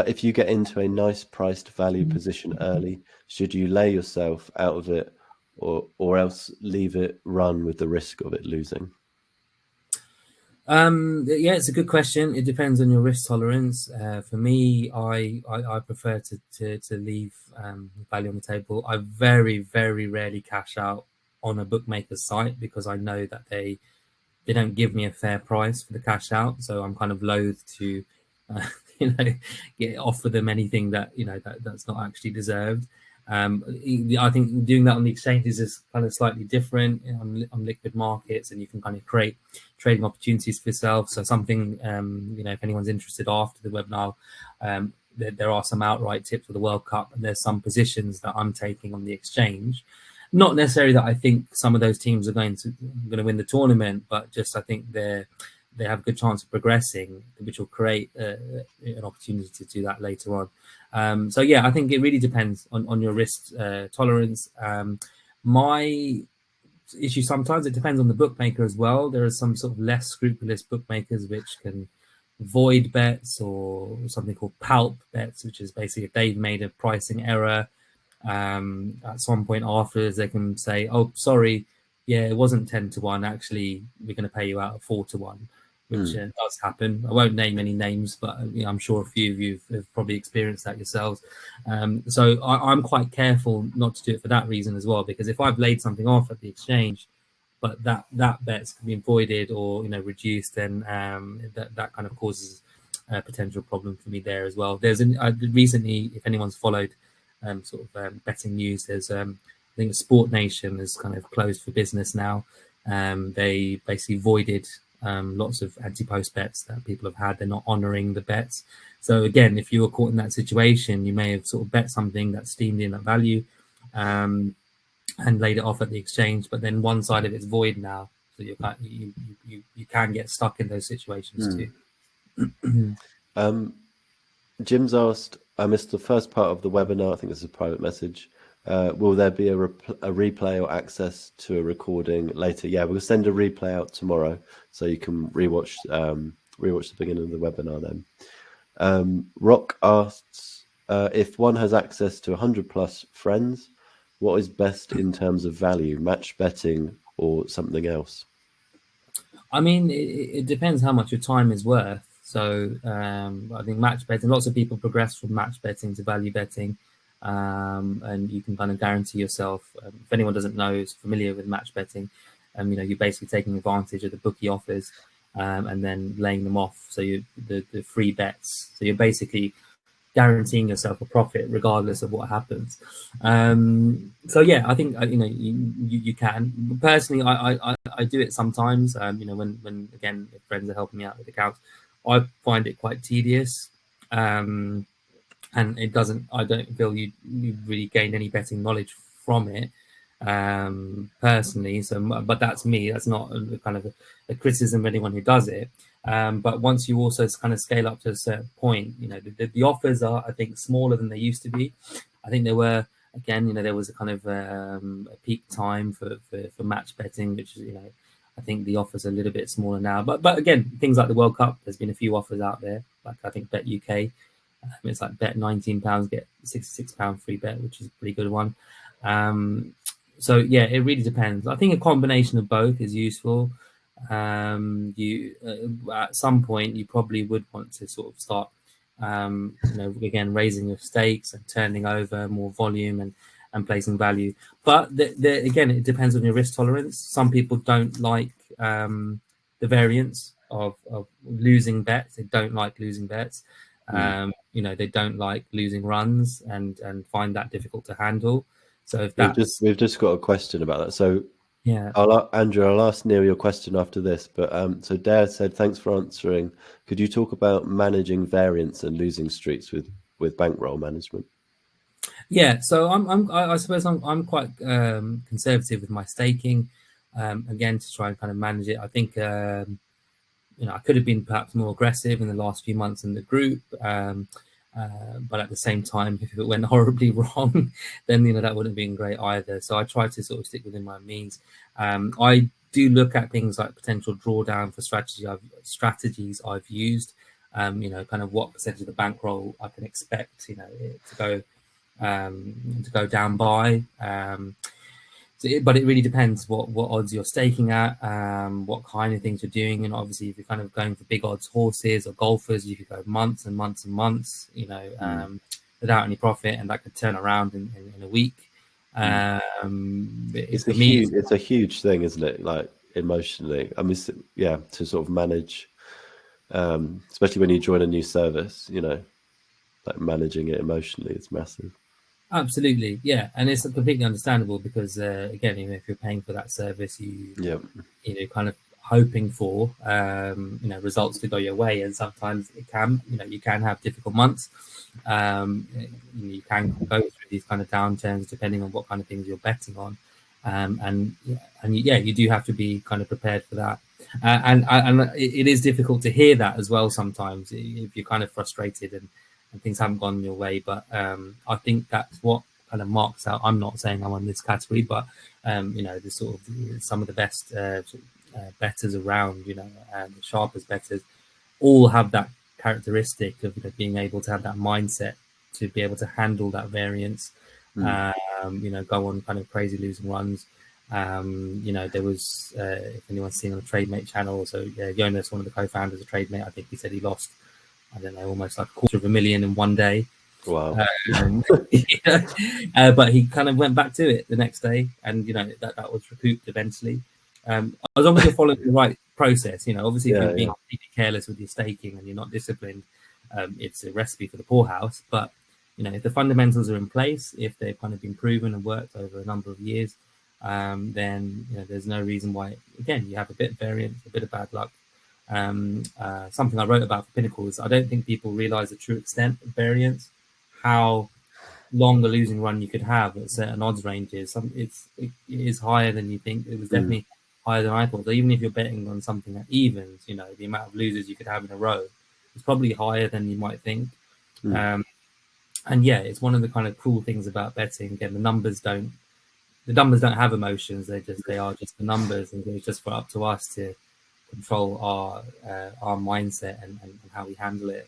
if you get into a nice priced value position early, should you lay yourself out of it or else leave it run with the risk of it losing? Yeah, it's a good question. It depends on your risk tolerance. For me, I prefer to leave value on the table. I very, very rarely cash out on a bookmaker's site because I know that they don't give me a fair price for the cash out. So I'm kind of loath to offer them anything that that's not actually deserved. I think doing that on the exchanges is kind of slightly different on liquid markets, and you can kind of create trading opportunities for yourself. So something, if anyone's interested after the webinar, there are some outright tips for the World Cup, and there's some positions that I'm taking on the exchange. Not necessarily that I think some of those teams are going to win the tournament, but just I think they have a good chance of progressing, which will create an opportunity to do that later on. So yeah, I think it really depends on your risk tolerance. My issue sometimes it depends on the bookmaker as well. There are some sort of less scrupulous bookmakers which can void bets or something called pulp bets, which is basically if they've made a pricing error at some point afterwards, they can say, "Oh, sorry, yeah, it wasn't 10-1. Actually, we're going to pay you out at 4-1." Which does happen. I won't name any names, but I'm sure a few of you have probably experienced that yourselves. So I'm quite careful not to do it for that reason as well, because if I've laid something off at the exchange, but that bet's been voided or reduced, then that kind of causes a potential problem for me there as well. There's recently, if anyone's followed betting news, there's I think Sport Nation is kind of closed for business now. They basically voided lots of anti-post bets that people have had. They're not honoring the bets. So again, if you were caught in that situation, you may have sort of bet something that steamed in at value and laid it off at the exchange, but then one side of it's void now. So you can get stuck in those situations too. Jim's asked, I missed the first part of the webinar. I think this is a private message. Will there be a replay or access to a recording later? Yeah, we'll send a replay out tomorrow, so you can rewatch the beginning of the webinar then. Rock asks, if one has access to 100 plus friends, what is best in terms of value, match betting or something else? I mean, it depends how much your time is worth. So I think match betting, lots of people progress from match betting to value betting. and you can kind of guarantee yourself. If anyone doesn't know, is familiar with match betting, you're basically taking advantage of the bookie offers, and then laying them off. So the free bets. So you're basically guaranteeing yourself a profit regardless of what happens. So yeah, I think you can. Personally, I do it sometimes. When again, if friends are helping me out with accounts, I find it quite tedious. And it doesn't. I don't feel you really gain any betting knowledge from it, personally. So, but that's me. That's not a kind of a criticism of anyone who does it. But once you also kind of scale up to a certain point, the offers are, I think, smaller than they used to be. I think there were, again, there was a kind of a peak time for match betting, which is, I think the offers are a little bit smaller now. But again, things like the World Cup, there's been a few offers out there, like I think Bet UK. It's like bet £19, get £66 free bet, which is a pretty good one. So yeah, it really depends. I think a combination of both is useful. You at some point you probably would want to sort of start, again, raising your stakes and turning over more volume and placing value. But again, it depends on your risk tolerance. Some people don't like the variance of losing bets. They don't like losing bets. They don't like losing runs and find that difficult to handle. So if we've just got a question about that. So yeah, Andrew, I'll ask Neil your question after this. But so Dare said, thanks for answering. Could you talk about managing variance and losing streaks with bankroll management? Yeah, so I suppose I'm quite conservative with my staking. Again, to try and kind of manage it. I think I could have been perhaps more aggressive in the last few months in the group, but at the same time, if it went horribly wrong, then that wouldn't have been great either. So I try to sort of stick within my means. I do look at things like potential drawdown for strategies I've used. Kind of what percentage of the bankroll I can expect, it to go down by. But it really depends what odds you're staking at, what kind of things you're doing. And obviously, if you're kind of going for big odds horses or golfers, you could go months and months and months, without any profit, and that could turn around in a week. It's a huge thing, isn't it? Like emotionally, I mean, yeah, to sort of manage, especially when you join a new service, like managing it emotionally, it's massive. Absolutely, yeah, and it's completely understandable because again, if you're paying for that service, you kind of hoping for results to go your way, and sometimes it can, you can have difficult months. You can go through these kind of downturns depending on what kind of things you're betting on, and you do have to be kind of prepared for that. And it is difficult to hear that as well sometimes if you're kind of frustrated and things haven't gone your way. But I think that's what kind of marks out. I'm not saying I'm on this category, but the sort of some of the best bettors around, and the sharpest bettors, all have that characteristic of being able to have that mindset to be able to handle that variance. Go on kind of crazy losing runs. There was, if anyone's seen on the TradeMate channel, so Jonas, one of the co-founders of TradeMate, I think he said he lost, I don't know, almost like $250,000 in one day. Wow. But he kind of went back to it the next day, and that was recouped eventually. As long as you're following the right process, obviously if you're being completely careless with your staking and you're not disciplined, it's a recipe for the poorhouse. But if the fundamentals are in place, if they've kind of been proven and worked over a number of years, then there's no reason why, again, you have a bit of variance, a bit of bad luck. Something I wrote about for Pinnacle is I don't think people realize the true extent of variance, how long a losing run you could have at certain odds ranges. It is higher than you think. It was definitely higher than I thought. So even if you're betting on something that evens, the amount of losers you could have in a row is probably higher than you might think. And yeah, it's one of the kind of cool things about betting. Again, the numbers don't have emotions. They are just the numbers, and it's just up to us to control our mindset and how we handle it.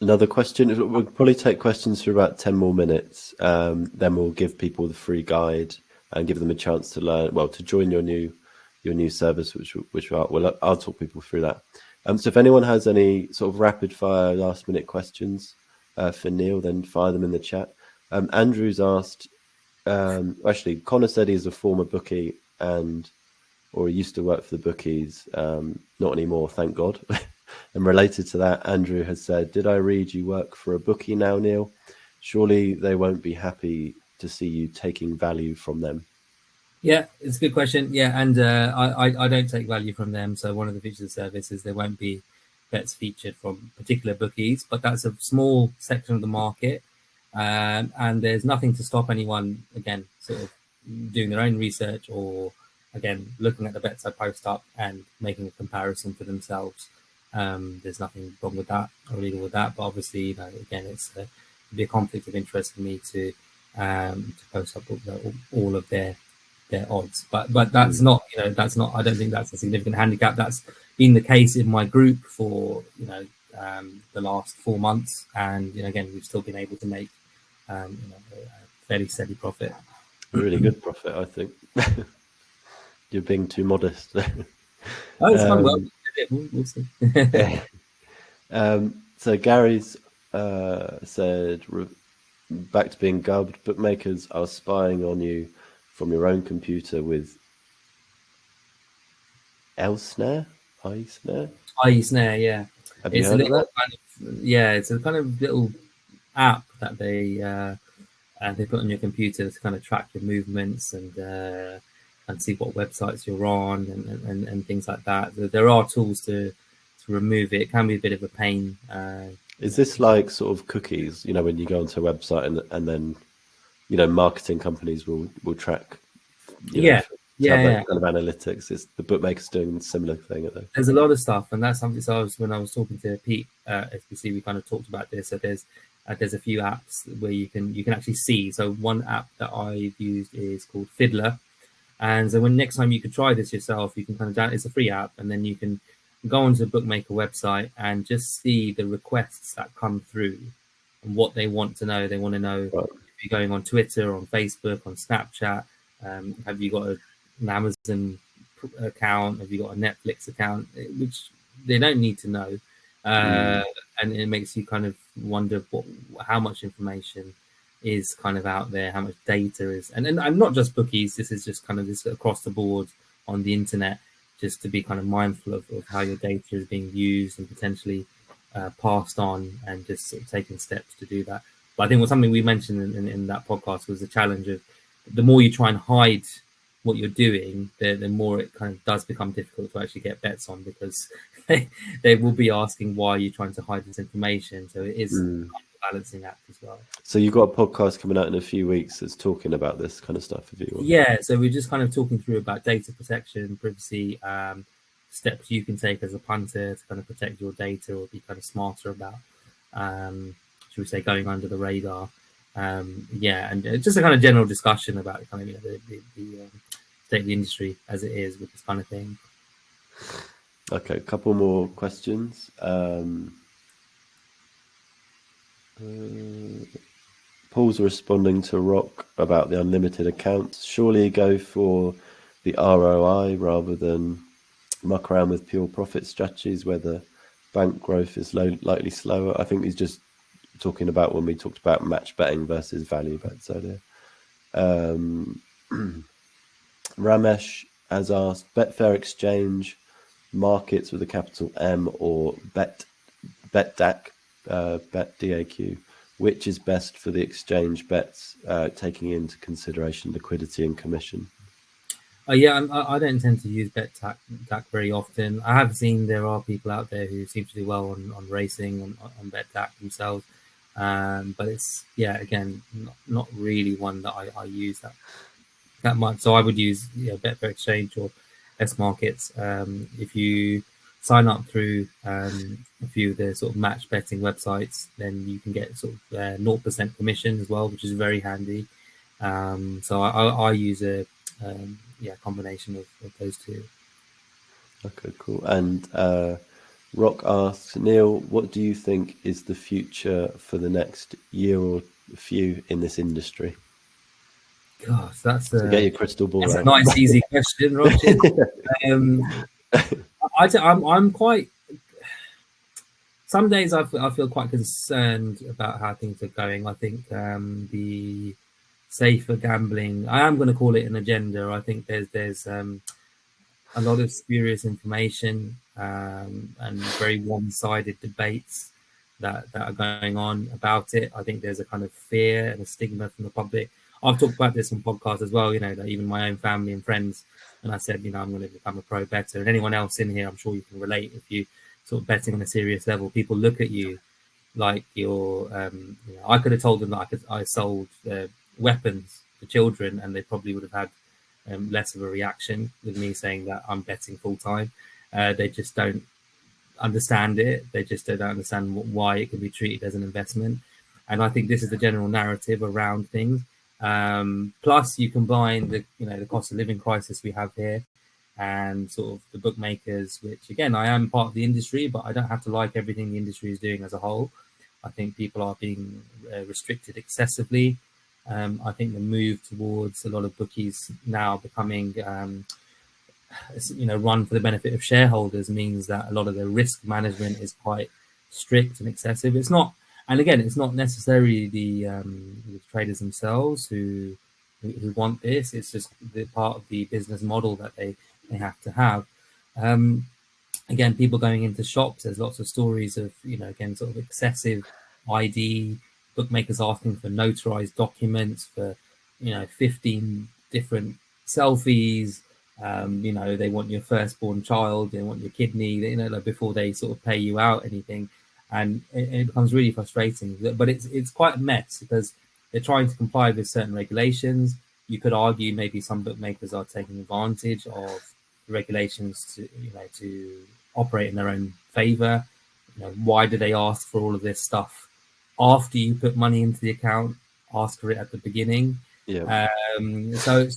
Another question. We'll probably take questions for about 10 more minutes. Then we'll give people the free guide and give them a chance to learn, to join your new service, which I'll talk people through that. So if anyone has any sort of rapid fire last minute questions, for Neil, then fire them in the chat. Andrew's asked, actually, Connor said he's a former bookie or he used to work for the bookies, not anymore, thank God. And related to that, Andrew has said, did I read you work for a bookie now, Neil? Surely they won't be happy to see you taking value from them. Yeah, it's a good question. Yeah, and I don't take value from them. So one of the features of the service is there won't be bets featured from particular bookies, but that's a small section of the market. And there's nothing to stop anyone, again, sort of doing their own research or, again, looking at the bets I post up and making a comparison for themselves. There's nothing wrong with that or illegal with that. But obviously, you know, again, it'd be a conflict of interest for me to post up all of their odds, but that's not, you know, that's not, I don't think that's a significant handicap. That's been the case in my group for, you know, the last 4 months, and, you know, again, we've still been able to make you know, a fairly steady profit. Really good profit, I think. You're being too modest. Oh, it's fun. Well, we'll see. Yeah. So Gary's said, back to being gubbed, bookmakers are spying on you from your own computer with iSnare, yeah. Have you heard of that? It's a kind of little app that they put on your computer to kind of track your movements and see what websites you're on and things like that. There are tools to remove it. It can be a bit of a pain. Is this like sort of cookies? You know, when you go onto a website and then, you know, marketing companies will track. Yeah. Kind of analytics. It's the bookmakers doing a similar thing, I think. There's a lot of stuff, and that's something. So when I was talking to Pete SBC, we kind of talked about this. So there's a few apps where you can actually see. So one app that I've used is called Fiddler, and so when next time you could try this yourself, you can kind of download. It's a free app, and then you can go onto the bookmaker website and just see the requests that come through and what they want to know. They want to know if you're going on Twitter, on Facebook, on Snapchat. Have you got an Amazon account? Have you got a Netflix account? Which they don't need to know, and it makes you kind of wonder how much information is kind of out there, how much data is, and not just bookies. This is just kind of this across the board on the internet, just to be kind of mindful of how your data is being used and potentially passed on, and just sort of taking steps to do that. But I think something we mentioned in that podcast was the challenge of the more you try and hide what you're doing, the more it kind of does become difficult to actually get bets on, because they will be asking why you're trying to hide this information. So it is a balancing act as well. So you've got a podcast coming out in a few weeks that's talking about this kind of stuff. If you want. Yeah, so we're just kind of talking through about data protection, privacy, steps you can take as a punter to kind of protect your data or be kind of smarter about, should we say, going under the radar. And just a kind of general discussion about kind of, you know, the state of the industry as it is with this kind of thing. Okay, a couple more questions. Paul's responding to Rock about the unlimited accounts. Surely go for the ROI rather than muck around with pure profit strategies where the bank growth is likely slower. I think he's just talking about when we talked about match betting versus value bets earlier. Ramesh has asked, Betfair Exchange, Markets with a capital M, or BetDAQ, BetDAQ, which is best for the exchange bets, taking into consideration liquidity and commission? I don't tend to use BetDAQ very often. I have seen there are people out there who seem to do well on racing on BetDAQ themselves. But it's, again, not really one that I use that much. So I would use Betfair Exchange or S Markets. If you sign up through a few of the sort of match betting websites, then you can get sort of 0% commission as well, which is very handy. So I use a combination of those two. Okay, cool. And Rock asks, Neil, what do you think is the future for the next year or few in this industry? Gosh, that's so get your crystal ball. That's a nice, easy question, Roger. I'm quite. some days I feel quite concerned about how things are going. I think the safer gambling, I am going to call it an agenda. I think there's a lot of spurious information and very one-sided debates that are going on about it. I think there's a kind of fear and a stigma from the public. I've talked about this on podcasts as well, you know, that even my own family and friends, and I said, you know, I'm going to become a pro better. And anyone else in here, I'm sure you can relate, if you sort of betting on a serious level, people look at you like you're, you know, I could have told them that I sold weapons to children, and they probably would have had less of a reaction with me saying that I'm betting full time. They just don't understand it. They just don't understand why it can be treated as an investment. And I think this is the general narrative around things. Plus, you combine the cost of living crisis we have here, and sort of the bookmakers, which again, I am part of the industry, but I don't have to like everything the industry is doing as a whole. I think people are being restricted excessively. I think the move towards a lot of bookies now becoming, run for the benefit of shareholders means that a lot of the risk management is quite strict and excessive. It's not, and again, it's not necessarily the traders themselves who want this. It's just the part of the business model that they have to have. Again, people going into shops, there's lots of stories of, again, sort of excessive ID, bookmakers asking for notarized documents for, 15 different selfies. They want your firstborn child, they want your kidney, like before they sort of pay you out anything. And it becomes really frustrating. But it's quite a mess because they're trying to comply with certain regulations. You could argue maybe some bookmakers are taking advantage of the regulations to operate in their own favor. Why do they ask for all of this stuff after you put money into the account? Ask for it at the beginning. Yeah. So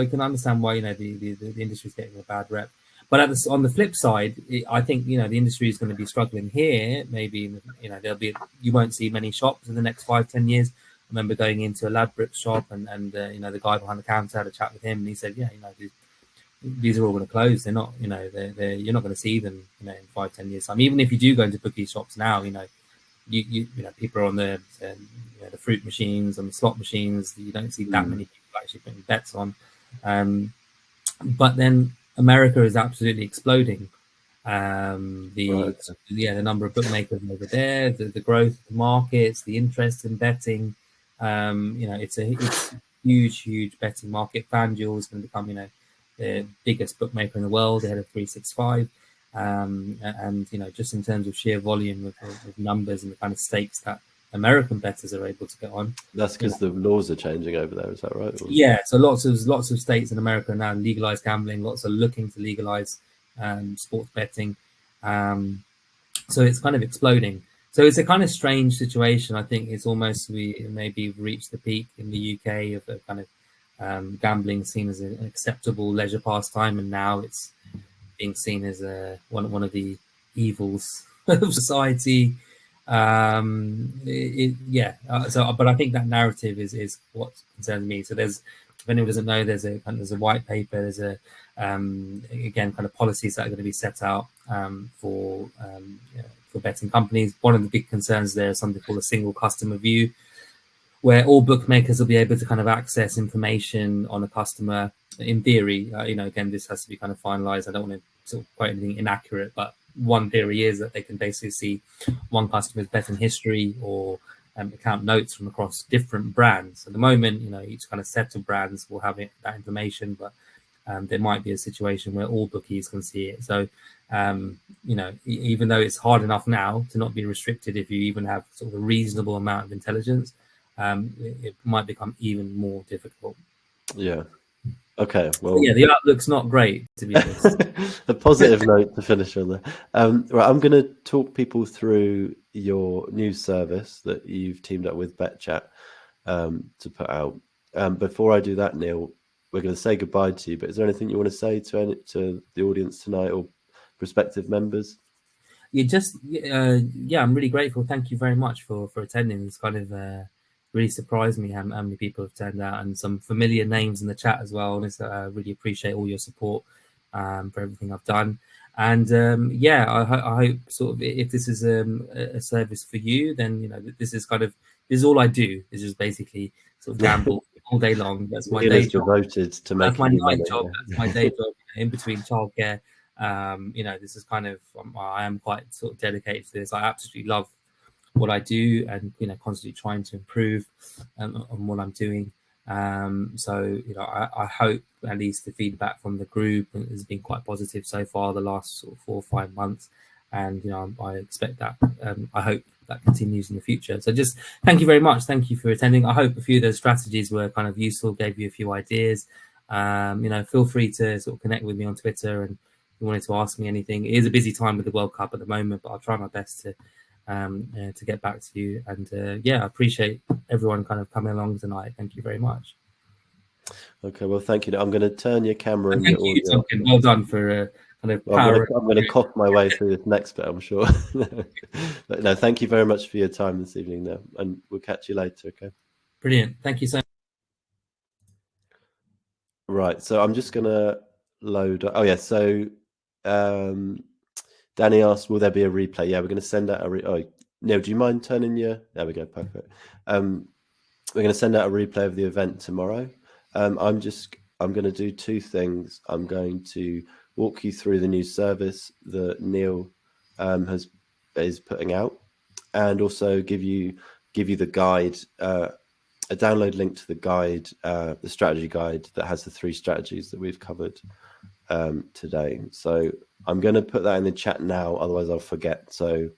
you can understand why the industry is getting a bad rep. But on the flip side, I think the industry is going to be struggling here. Maybe you won't see many shops in the next 5-10 years. I remember going into a Ladbrokes shop and the guy behind the counter had a chat with him, and he said, these are all going to close. They're not, you're not going to see them, in 5-10 years time. Even if you do go into bookie shops now, people are on the fruit machines and the slot machines. You don't see that many people actually putting bets on. But then America is absolutely exploding. The number of bookmakers over there, the growth of the markets, the interest in betting. It's a huge betting market. FanDuel is going to become, the biggest bookmaker in the world. They had a 365. And just in terms of sheer volume of numbers and the kind of stakes that American bettors are able to get on. That's because the laws are changing over there. Is that right? Yeah. So lots of states in America now legalize gambling. Lots are looking to legalize sports betting. So it's kind of exploding. So it's a kind of strange situation. I think it's almost we maybe reached the peak in the UK of a kind of gambling seen as an acceptable leisure pastime, and now it's being seen as one of the evils of society. But I think that narrative is what concerns me. So if anyone doesn't know, there's a white paper. There's again kind of policies that are going to be set out for betting companies. One of the big concerns there is something called a single customer view, where all bookmakers will be able to kind of access information on a customer. In theory, again, this has to be kind of finalized. I don't want to sort of quote anything inaccurate, but one theory is that they can basically see one customer's betting history or account notes from across different brands. At the moment, each kind of set of brands will have that information, but there might be a situation where all bookies can see it. So, even though it's hard enough now to not be restricted, if you even have sort of a reasonable amount of intelligence, it might become even more difficult. Yeah. Okay. Well, so the outlook's not great, to be honest. A positive note to finish on there. Right, I'm going to talk people through your news service that you've teamed up with BetChat to put out. Before I do that, Neil, we're going to say goodbye to you. But is there anything you want to say to the audience tonight or prospective members? I'm really grateful. Thank you very much for attending. It's kind of really surprised me how many people have turned out, and some familiar names in the chat as well. And I really appreciate all your support for everything I've done. And yeah, I hope sort of if this is a service for you, then this is this is all I do. Is just basically sort of gamble all day long. That's my Neil day is job. devoted to That's my making you night money. job. That's my day job. In between childcare, this is I am quite sort of dedicated to this. I absolutely love what I do, and constantly trying to improve on what I'm doing. So I hope at least the feedback from the group has been quite positive so far the last sort of 4 or 5 months, and I expect that I hope that continues in the future. So just thank you very much. Thank you for attending. I hope a few of those strategies were kind of useful, gave you a few ideas. Feel free to sort of connect with me on Twitter, and if you wanted to ask me anything. It is a busy time with the World Cup at the moment, but I'll try my best to get back to you. And yeah, I appreciate everyone kind of coming along tonight. Thank you very much. Okay, well, thank you. I'm going to turn your camera and Thank your you, audio. Duncan. Well done for kind of Well, power. I'm going to cough my way through this next bit, I'm sure. But no, thank you very much for your time this evening, though, and we'll catch you later. Okay. Brilliant. Thank you so much. Right. So I'm just going to load. Oh yeah. So Danny asked, "Will there be a replay?" Yeah, we're going to send out a. Oh, Neil, do you mind turning your? There we go. Perfect. We're going to send out a replay of the event tomorrow. I'm going to do two things. I'm going to walk you through the new service that Neil is putting out, and also give you the guide, a download link to the guide, the strategy guide that has the 3 strategies that we've covered today. So I'm going to put that in the chat now, otherwise I'll forget. So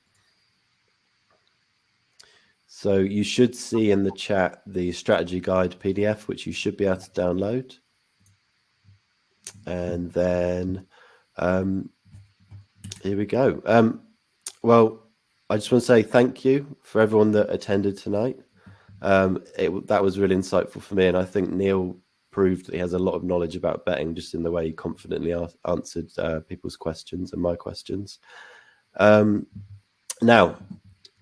you should see in the chat the strategy guide PDF, which you should be able to download. And then here we go. Well, I just want to say thank you for everyone that attended tonight. That was really insightful for me, and I think Neil proved that he has a lot of knowledge about betting just in the way he confidently answered people's questions and my questions. Now,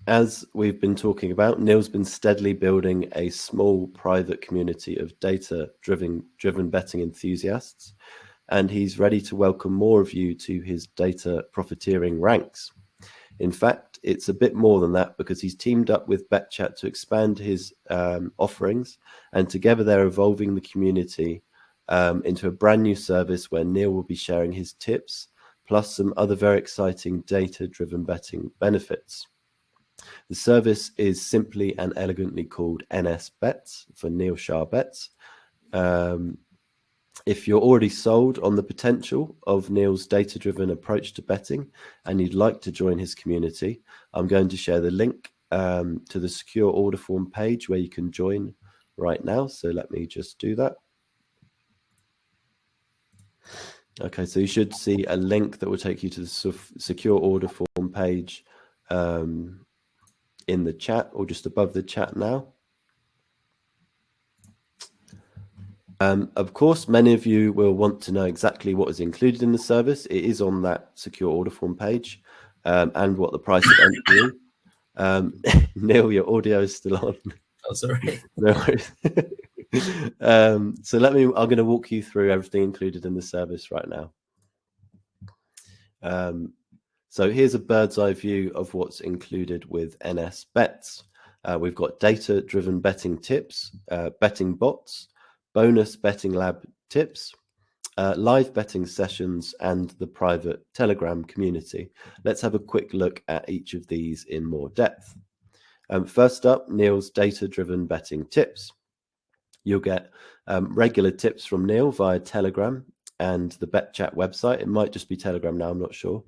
as we've been talking about, Neil's been steadily building a small private community of data-driven betting enthusiasts, and he's ready to welcome more of you to his data profiteering ranks. In fact, it's a bit more than that, because he's teamed up with BetChat to expand his offerings, and together they're evolving the community into a brand new service where Neil will be sharing his tips, plus some other very exciting data-driven betting benefits. The service is simply and elegantly called NS Bets, for Neil Shah Bets. If you're already sold on the potential of Neil's data-driven approach to betting and you'd like to join his community, I'm going to share the link to the secure order form page where you can join right now. So let me just do that. Okay, so you should see a link that will take you to the secure order form page in the chat, or just above the chat now. Of course, many of you will want to know exactly what is included in the service. It is on that secure order form page, and what the price of entry is. Neil, your audio is still on. Oh, sorry. No worries. So I'm going to walk you through everything included in the service right now. So here's a bird's eye view of what's included with NS Bets. We've got data-driven betting tips, betting bots, bonus betting lab tips, live betting sessions, and the private Telegram community. Let's have a quick look at each of these in more depth. First up, Neil's data-driven betting tips. You'll get regular tips from Neil via Telegram and the BetChat website. It might just be Telegram now, I'm not sure.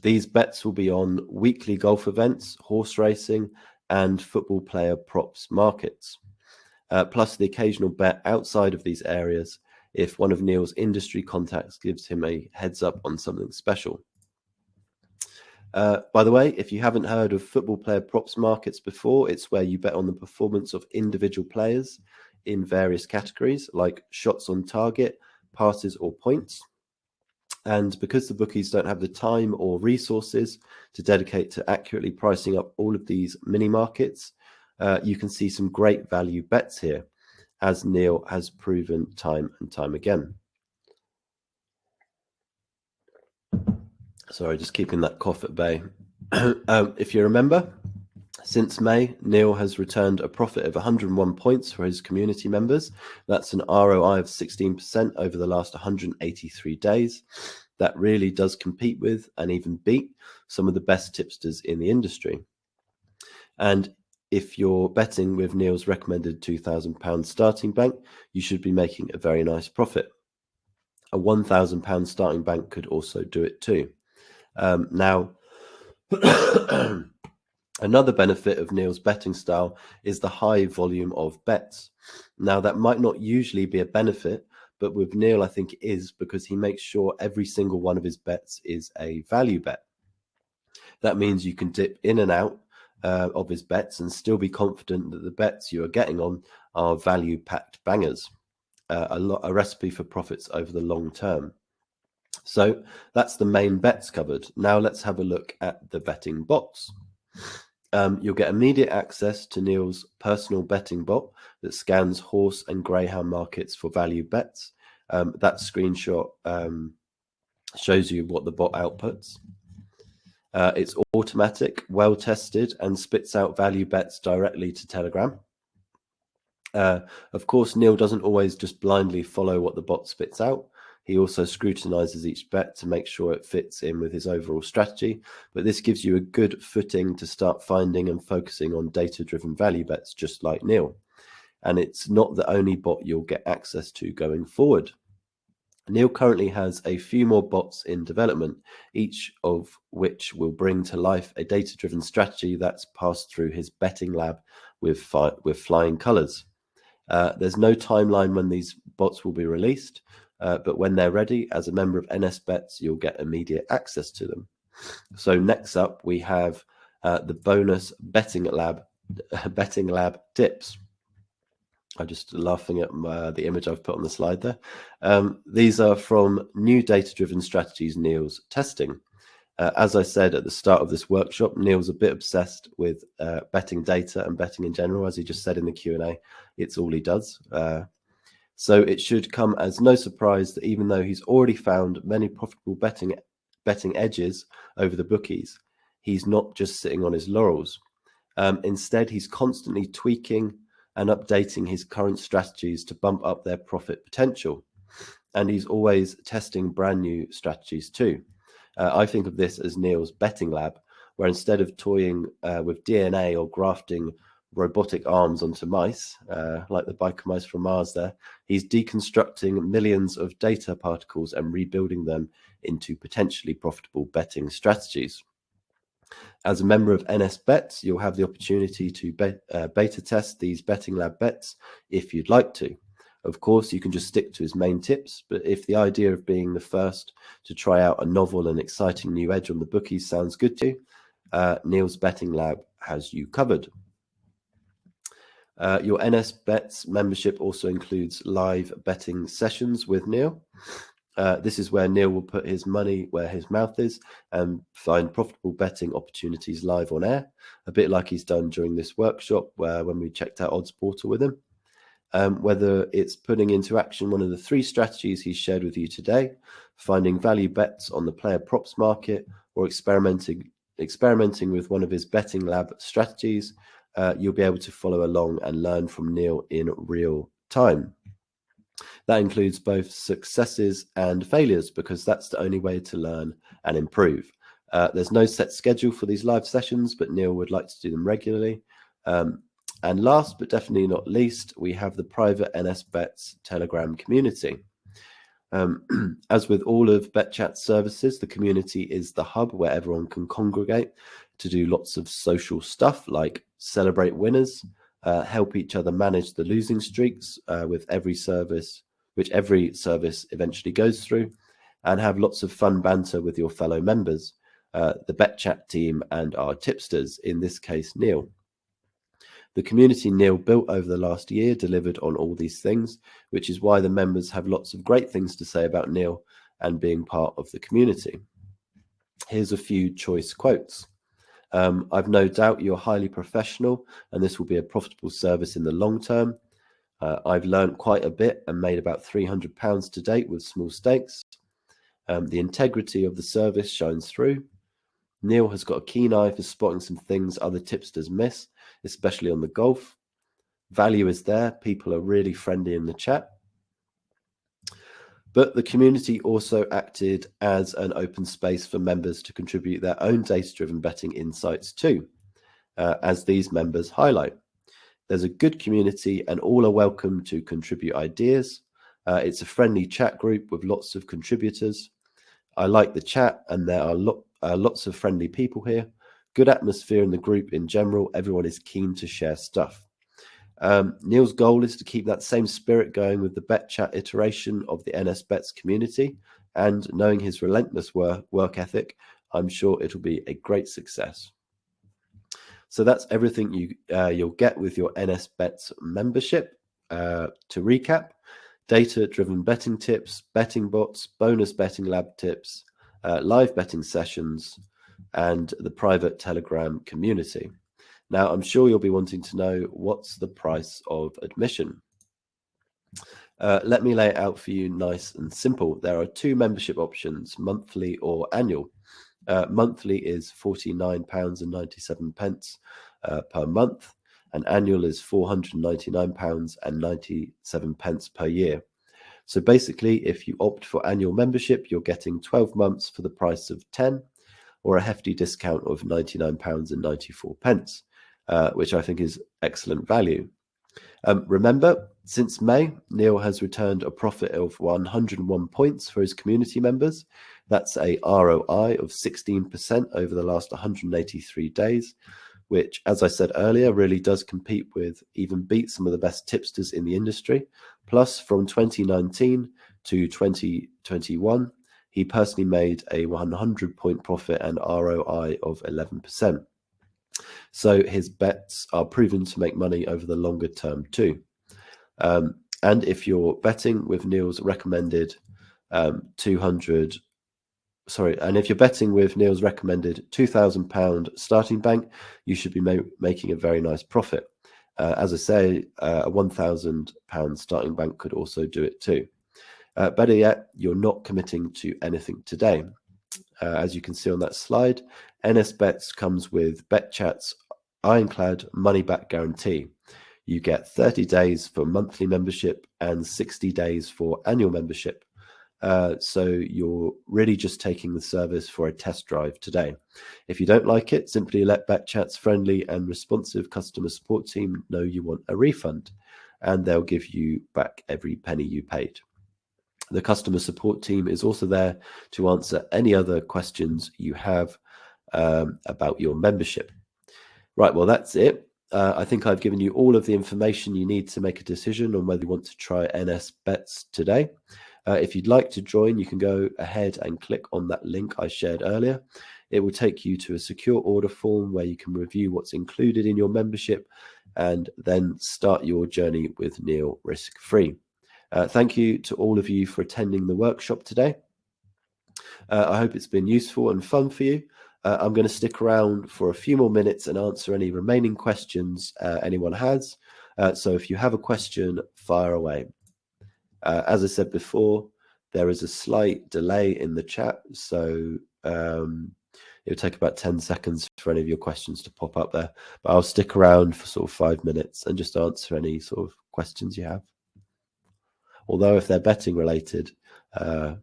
These bets will be on weekly golf events, horse racing, and football player props markets. Plus the occasional bet outside of these areas if one of Neil's industry contacts gives him a heads up on something special. By the way, if you haven't heard of football player props markets before, it's where you bet on the performance of individual players in various categories like shots on target, passes, or points. And because the bookies don't have the time or resources to dedicate to accurately pricing up all of these mini markets, you can see some great value bets here, as Neil has proven time and time again. Sorry, just keeping that cough at bay. If you remember, since May, Neil has returned a profit of 101 points for his community members. That's an ROI of 16% over the last 183 days. That really does compete with and even beat some of the best tipsters in the industry. And if you're betting with Neil's recommended £2,000 starting bank, you should be making a very nice profit. A £1,000 starting bank could also do it too. Now, another benefit of Neil's betting style is the high volume of bets. Now, that might not usually be a benefit, but with Neil, I think it is, because he makes sure every single one of his bets is a value bet. That means you can dip in and out of his bets and still be confident that the bets you are getting on are value-packed bangers, a recipe for profits over the long term. So that's the main bets covered. Now let's have a look at the betting bots. You'll get immediate access to Neil's personal betting bot that scans horse and greyhound markets for value bets. That screenshot shows you what the bot outputs. It's automatic, well tested, and spits out value bets directly to Telegram. Of course, Neil doesn't always just blindly follow what the bot spits out. He also scrutinizes each bet to make sure it fits in with his overall strategy. But this gives you a good footing to start finding and focusing on data-driven value bets, just like Neil. And it's not the only bot you'll get access to going forward. Neil currently has a few more bots in development, each of which will bring to life a data-driven strategy that's passed through his betting lab with flying colors. There's no timeline when these bots will be released, but when they're ready, as a member of NS Bets, you'll get immediate access to them. So next up, we have the bonus betting lab tips. I'm just laughing at the image I've put on the slide there. These are from new data-driven strategies Neil's testing. As I said at the start of this workshop, Neil's a bit obsessed with betting data and betting in general. As he just said in the Q&A, it's all he does. So it should come as no surprise that even though he's already found many profitable betting edges over the bookies, he's not just sitting on his laurels. Instead, he's constantly tweaking and updating his current strategies to bump up their profit potential. And he's always testing brand new strategies too. I think of this as Neil's betting lab, where instead of toying with DNA or grafting robotic arms onto mice, like the biker mice from Mars there, he's deconstructing millions of data particles and rebuilding them into potentially profitable betting strategies. As a member of NS Bets, you'll have the opportunity to beta test these betting lab bets if you'd like to. Of course, you can just stick to his main tips, but if the idea of being the first to try out a novel and exciting new edge on the bookies sounds good to you, Neil's Betting Lab has you covered. Your NS Bets membership also includes live betting sessions with Neil. This is where Neil will put his money where his mouth is and find profitable betting opportunities live on air, a bit like he's done during this workshop when we checked out Odds Portal with him. Whether it's putting into action one of the 3 strategies he shared with you today, finding value bets on the player props market, or experimenting with one of his betting lab strategies, you'll be able to follow along and learn from Neil in real time. That includes both successes and failures, because that's the only way to learn and improve. There's no set schedule for these live sessions, but Neil would like to do them regularly. And last but definitely not least, we have the private NS Bets Telegram community. As with all of BetChat's services, the community is the hub where everyone can congregate to do lots of social stuff like celebrate winners, help each other manage the losing streaks with every service eventually goes through, and have lots of fun banter with your fellow members, the BetChat team and our tipsters, in this case, Neil. The community Neil built over the last year delivered on all these things, which is why the members have lots of great things to say about Neil and being part of the community. Here's a few choice quotes. I've no doubt you're highly professional and this will be a profitable service in the long term. I've learned quite a bit and made about £300 to date with small stakes. The integrity of the service shines through. Neil has got a keen eye for spotting some things other tipsters miss, especially on the golf. Value is there. People are really friendly in the chat. But the community also acted as an open space for members to contribute their own data-driven betting insights too, as these members highlight. There's a good community and all are welcome to contribute ideas. It's a friendly chat group with lots of contributors. I like the chat and there are lots of friendly people here. Good atmosphere in the group in general. Everyone is keen to share stuff. Neil's goal is to keep that same spirit going with the Bet Chat iteration of the NS Bets community, and knowing his relentless work ethic, I'm sure it'll be a great success. So that's everything you'll get with your NS Bets membership. To recap, data-driven betting tips, betting bots, bonus betting lab tips, live betting sessions, and the private Telegram community. Now, I'm sure you'll be wanting to know what's the price of admission. Let me lay it out for you nice and simple. There are two membership options, monthly or annual. Monthly is £49.97 per month, and annual is £499.97 per year. So basically, if you opt for annual membership, you're getting 12 months for the price of 10, or a hefty discount of £99.94. Which I think is excellent value. Remember, since May, Neil has returned a profit of 101 points for his community members. That's a ROI of 16% over the last 183 days, which, as I said earlier, really does compete with, even beat some of the best tipsters in the industry. Plus, from 2019 to 2021, he personally made a 100-point profit and ROI of 11%. So his bets are proven to make money over the longer term too. And if you're betting with Neil's recommended £2,000 starting bank, you should be making a very nice profit. As I say, a £1,000 starting bank could also do it too. Better yet, you're not committing to anything today. As you can see on that slide, NS Bets comes with BetChat's ironclad money-back guarantee. You get 30 days for monthly membership and 60 days for annual membership. So you're really just taking the service for a test drive today. If you don't like it, simply let BetChat's friendly and responsive customer support team know you want a refund, and they'll give you back every penny you paid. The customer support team is also there to answer any other questions you have about your membership. Right, well, that's it. I think I've given you all of the information you need to make a decision on whether you want to try NS Bets today. If you'd like to join, you can go ahead and click on that link I shared earlier. It will take you to a secure order form where you can review what's included in your membership and then start your journey with Neil risk-free. Thank you to all of you for attending the workshop today. I hope it's been useful and fun for you. I'm going to stick around for a few more minutes and answer any remaining questions anyone has. So if you have a question, fire away. As I said before, there is a slight delay in the chat, so it'll take about 10 seconds for any of your questions to pop up there. But I'll stick around for sort of 5 minutes and just answer any sort of questions you have. Although if they're betting related, I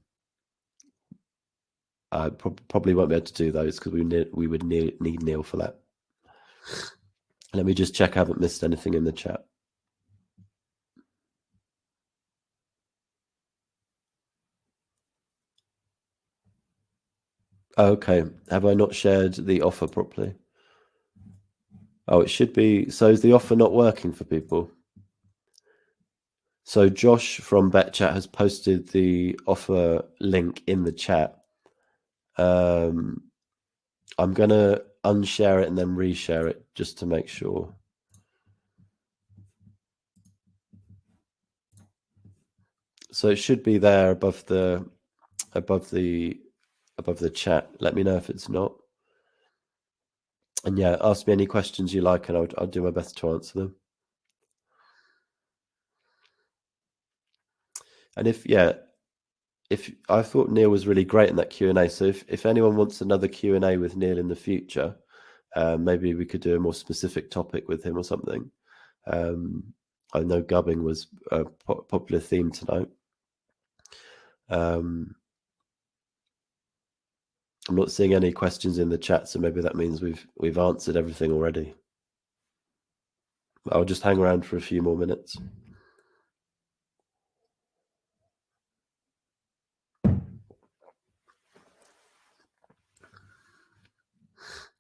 probably won't be able to do those because we would need Neil for that. Let me just check I haven't missed anything in the chat. Okay, have I not shared the offer properly? Oh, it should be. So is the offer not working for people? So Josh from BetChat has posted the offer link in the chat. I'm going to unshare it and then reshare it just to make sure. So it should be there above the chat. Let me know if it's not. And yeah, ask me any questions you like and I'll do my best to answer them. And if if I thought Neil was really great in that Q&A, so if anyone wants another Q&A with Neil in the future, maybe we could do a more specific topic with him or something. I know gubbing was a popular theme tonight. I'm not seeing any questions in the chat, so maybe that means we've answered everything already. I'll just hang around for a few more minutes.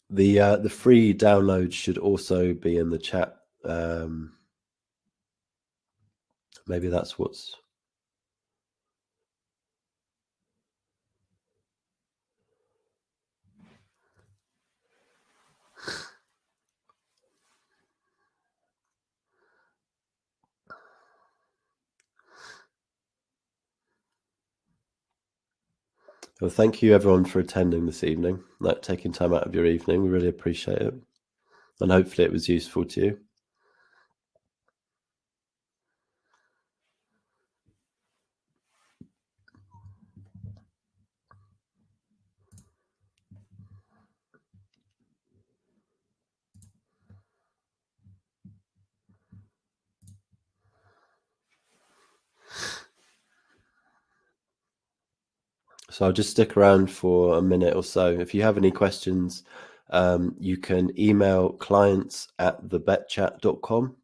The free download should also be in the chat. Maybe that's what's... Well, thank you everyone for attending this evening, like taking time out of your evening. We really appreciate it. And hopefully it was useful to you. So I'll just stick around for a minute or so. If you have any questions, you can email clients@thebetchat.com.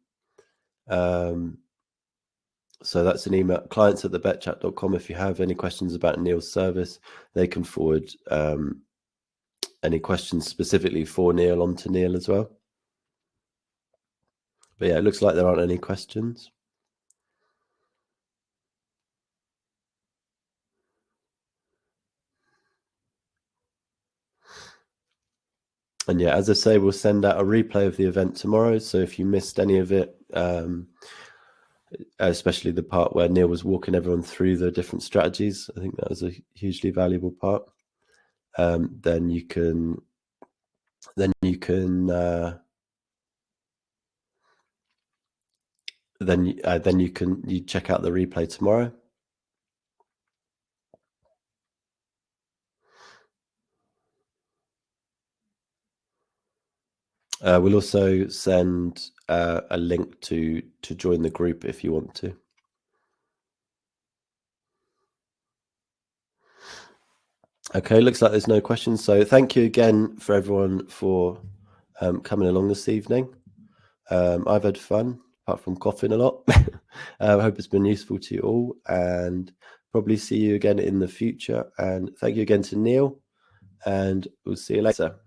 So that's an email, clients@thebetchat.com. If you have any questions about Neil's service, they can forward any questions specifically for Neil onto Neil as well. But yeah, it looks like there aren't any questions. And yeah, as I say, we'll send out a replay of the event tomorrow. So if you missed any of it, especially the part where Neil was walking everyone through the different strategies, I think that was a hugely valuable part. Then you can check out the replay tomorrow. We'll also send a link to join the group if you want to. Okay, looks like there's no questions. So thank you again for everyone for coming along this evening. I've had fun, apart from coughing a lot. I hope it's been useful to you all, and probably see you again in the future. And thank you again to Neil, and we'll see you later.